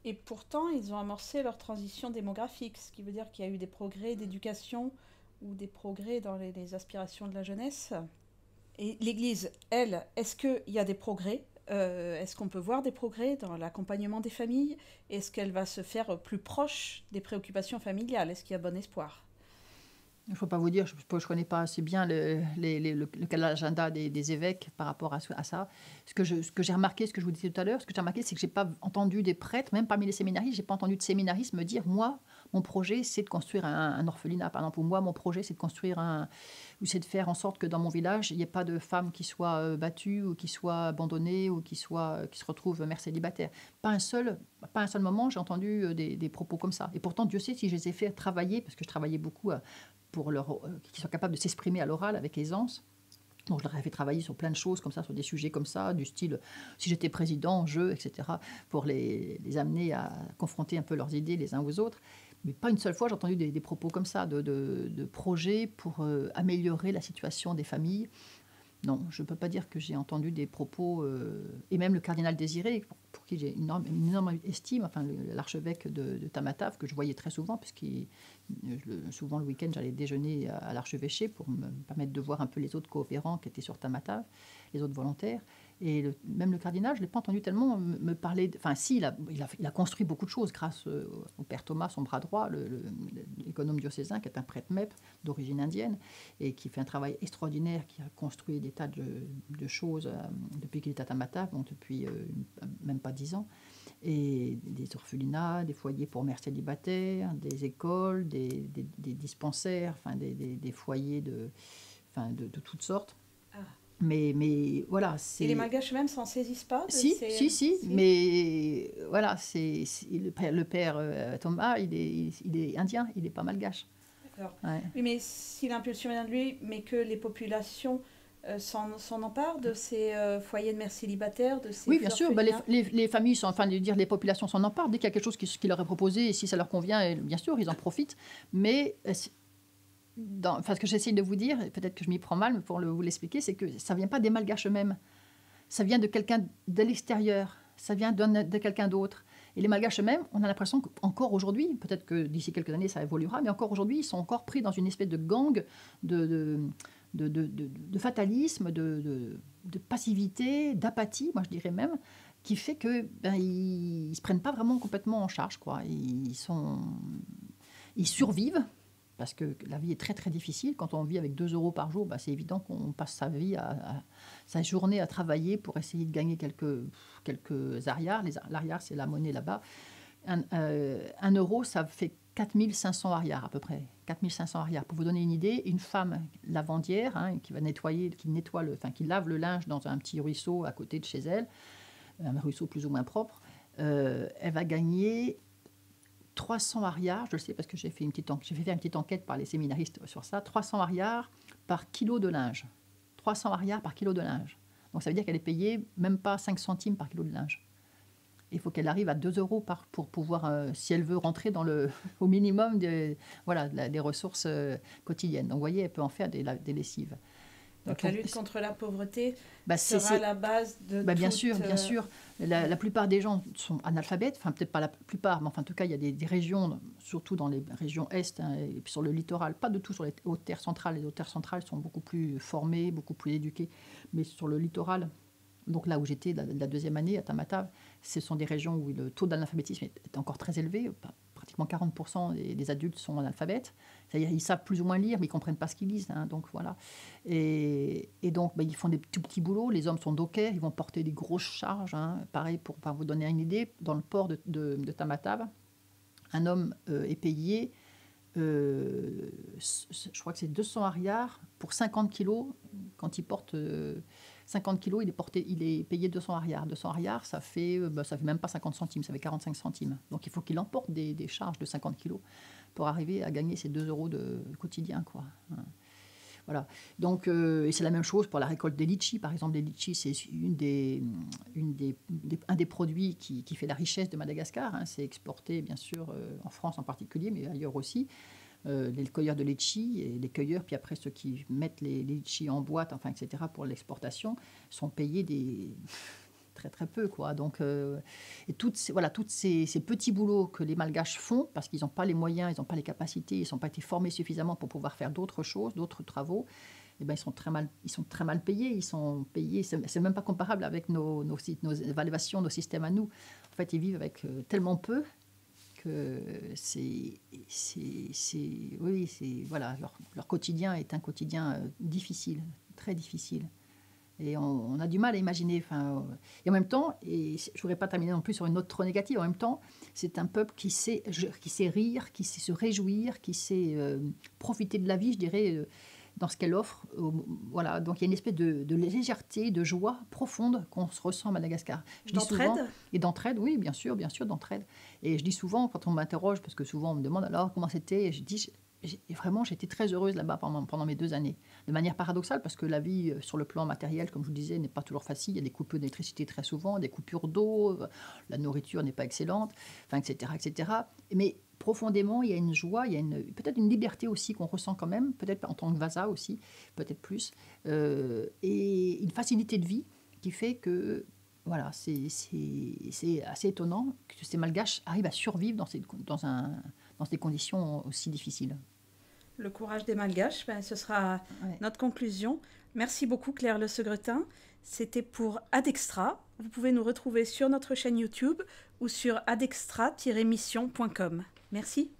Et pourtant, ils ont amorcé leur transition démographique, ce qui veut dire qu'il y a eu des progrès d'éducation ou des progrès dans les aspirations de la jeunesse. Et l'Église, elle, est-ce qu'il y a des progrès? Est-ce qu'on peut voir des progrès dans l'accompagnement des familles? Est-ce qu'elle va se faire plus proche des préoccupations familiales? Est-ce qu'il y a bon espoir? Il ne faut pas vous dire, je ne connais pas assez bien l'agenda des évêques par rapport à ça. Ce que j'ai remarqué, ce que je vous disais tout à l'heure, ce que j'ai remarqué, c'est que je n'ai pas entendu des prêtres, même parmi les séminaristes, je n'ai pas entendu de séminaristes me dire, moi, mon projet, c'est de construire un orphelinat, par exemple, ou moi, mon projet, c'est de construire ou c'est de faire en sorte que dans mon village, il n'y ait pas de femmes qui soient battues ou qui soient abandonnées ou qui se retrouvent mères célibataires. Pas un seul moment, j'ai entendu des propos comme ça. Et pourtant, Dieu sait si je les ai fait travailler, parce que je travaillais beaucoup pour qu'ils soient capables de s'exprimer à l'oral avec aisance. Donc, je leur ai fait travailler sur plein de choses comme ça, sur des sujets comme ça, du style si j'étais président, etc., pour les amener à confronter un peu leurs idées les uns aux autres. Mais pas une seule fois j'ai entendu des propos comme ça, de projets pour améliorer la situation des familles. Non, je ne peux pas dire que j'ai entendu des propos, et même le cardinal Désiré, pour qui j'ai une énorme estime, enfin l'archevêque de Tamatave, que je voyais très souvent, puisque souvent le week-end j'allais déjeuner à l'archevêché pour me permettre de voir un peu les autres coopérants qui étaient sur Tamatave, les autres volontaires. Et même le cardinal, je ne l'ai pas entendu tellement me parler... Enfin, si, il a construit beaucoup de choses grâce au père Thomas, son bras droit, l'économe diocésain, qui est un prêtre MEP d'origine indienne, et qui fait un travail extraordinaire, qui a construit des tas de choses depuis qu'il est à Tamatave, donc depuis même pas 10 ans. Et des orphelinats, des foyers pour mères célibataires, des écoles, des dispensaires, enfin, des foyers de toutes sortes. Mais voilà, Et les Malgaches eux-mêmes s'en saisissent pas de si, ces... si, mais voilà, le père Thomas, il est indien, il n'est pas malgache. D'accord. Ouais. Oui, mais si l'impulsion vient de lui, mais que les populations s'en emparent de ces foyers de mères célibataires, de ces Oui, bien sûr, orphelinats. les familles, enfin, de dire les populations s'en emparent dès qu'il y a quelque chose qui leur est proposé, et si ça leur convient, bien sûr, ils en profitent. Mais enfin, ce que j'essaye de vous dire, et peut-être que je m'y prends mal, mais pour vous l'expliquer, c'est que ça ne vient pas des Malgaches eux-mêmes. Ça vient de quelqu'un de l'extérieur, ça vient de quelqu'un d'autre. Et les Malgaches eux-mêmes, on a l'impression qu'encore aujourd'hui, peut-être que d'ici quelques années ça évoluera, mais encore aujourd'hui, ils sont encore pris dans une espèce de gang de fatalisme, de passivité, d'apathie, moi je dirais même, qui fait que ils se prennent pas vraiment complètement en charge, quoi. Ils survivent. Parce que la vie est très très difficile. Quand on vit avec 2 euros par jour, c'est évident qu'on passe sa journée à travailler pour essayer de gagner quelques ariars. L'ariar, c'est la monnaie là-bas. 1 euro, ça fait 4500 ariars à peu près. 4500 ariars. Pour vous donner une idée, une femme lavandière qui va nettoyer, qui lave le linge dans un petit ruisseau à côté de chez elle, un ruisseau plus ou moins propre, elle va gagner 300 ariars, je le sais parce que j'ai fait une petite enquête par les séminaristes sur ça, 300 ariars par kilo de linge. 300 ariars par kilo de linge. Donc ça veut dire qu'elle est payée même pas 5 centimes par kilo de linge. Il faut qu'elle arrive à 2 euros pour pouvoir, si elle veut rentrer au minimum des ressources quotidiennes. Donc vous voyez, elle peut en faire des lessives. Donc la lutte contre la pauvreté c'est sera la base de bien sûr. La plupart des gens sont analphabètes, enfin peut-être pas la plupart, mais enfin en tout cas il y a des régions, surtout dans les régions est, et puis sur le littoral, pas du tout sur les hautes terres centrales. Les hautes terres centrales sont beaucoup plus formées, beaucoup plus éduquées, mais sur le littoral, donc là où j'étais la deuxième année à Tamatave, ce sont des régions où le taux d'analphabétisme est encore très élevé. Pratiquement 40% des adultes sont analphabètes. C'est-à-dire qu'ils savent plus ou moins lire, mais ils ne comprennent pas ce qu'ils lisent. Donc voilà. Et donc, ils font des tout petits boulots. Les hommes sont dockers, ils vont porter des grosses charges. Pareil, pour vous donner une idée, dans le port de Tamatave, un homme est payé, je crois que c'est 200 ariars pour 50 kilos. Quand il porte 50 kilos, il est payé 200 ariars. 200 ariars, ça fait même pas 50 centimes, ça fait 45 centimes. Donc il faut qu'il emporte des charges de 50 kilos pour arriver à gagner ces 2 euros de quotidien, quoi. Voilà. Donc, et c'est la même chose pour la récolte des litchis. Par exemple, les litchis, c'est un des produits qui fait la richesse de Madagascar. C'est exporté, bien sûr, en France en particulier, mais ailleurs aussi. Les cueilleurs de litchis et les cueilleurs, puis après ceux qui mettent les litchis en boîte, enfin, etc., pour l'exportation, sont payés très très peu, quoi. Donc, et tous ces petits boulots que les Malgaches font, parce qu'ils n'ont pas les moyens, ils n'ont pas les capacités, ils n'ont pas été formés suffisamment pour pouvoir faire d'autres choses, d'autres travaux, ils sont très mal payés. Ils sont payés, c'est même pas comparable avec nos évaluations, nos systèmes à nous. En fait, ils vivent avec tellement peu que leur quotidien est un quotidien difficile, très difficile. Et on a du mal à imaginer. Et en même temps, et je ne voudrais pas terminer non plus sur une note trop négative, en même temps, c'est un peuple qui sait rire, qui sait se réjouir, qui sait profiter de la vie, je dirais, dans ce qu'elle offre. Voilà. Donc il y a une espèce de légèreté, de joie profonde qu'on se ressent à Madagascar. D'entraide ? Et d'entraide, oui, bien sûr, d'entraide. Et je dis souvent, quand on m'interroge, parce que souvent on me demande alors comment c'était, et je dis... Vraiment, j'étais très heureuse là-bas pendant mes 2 années. De manière paradoxale, parce que la vie, sur le plan matériel, comme je vous disais, n'est pas toujours facile. Il y a des coupures d'électricité très souvent, des coupures d'eau, la nourriture n'est pas excellente, etc., etc. Mais profondément, il y a une joie, il y a peut-être une liberté aussi qu'on ressent quand même, peut-être en tant que Vasa aussi, peut-être plus, et une facilité de vie qui fait que voilà, c'est assez étonnant que ces Malgaches arrivent à survivre dans des conditions aussi difficiles. Le courage des Malgaches, ce sera notre conclusion. Merci beaucoup Claire Le Segretin. C'était pour Adextra. Vous pouvez nous retrouver sur notre chaîne YouTube ou sur adextra-mission.com. Merci.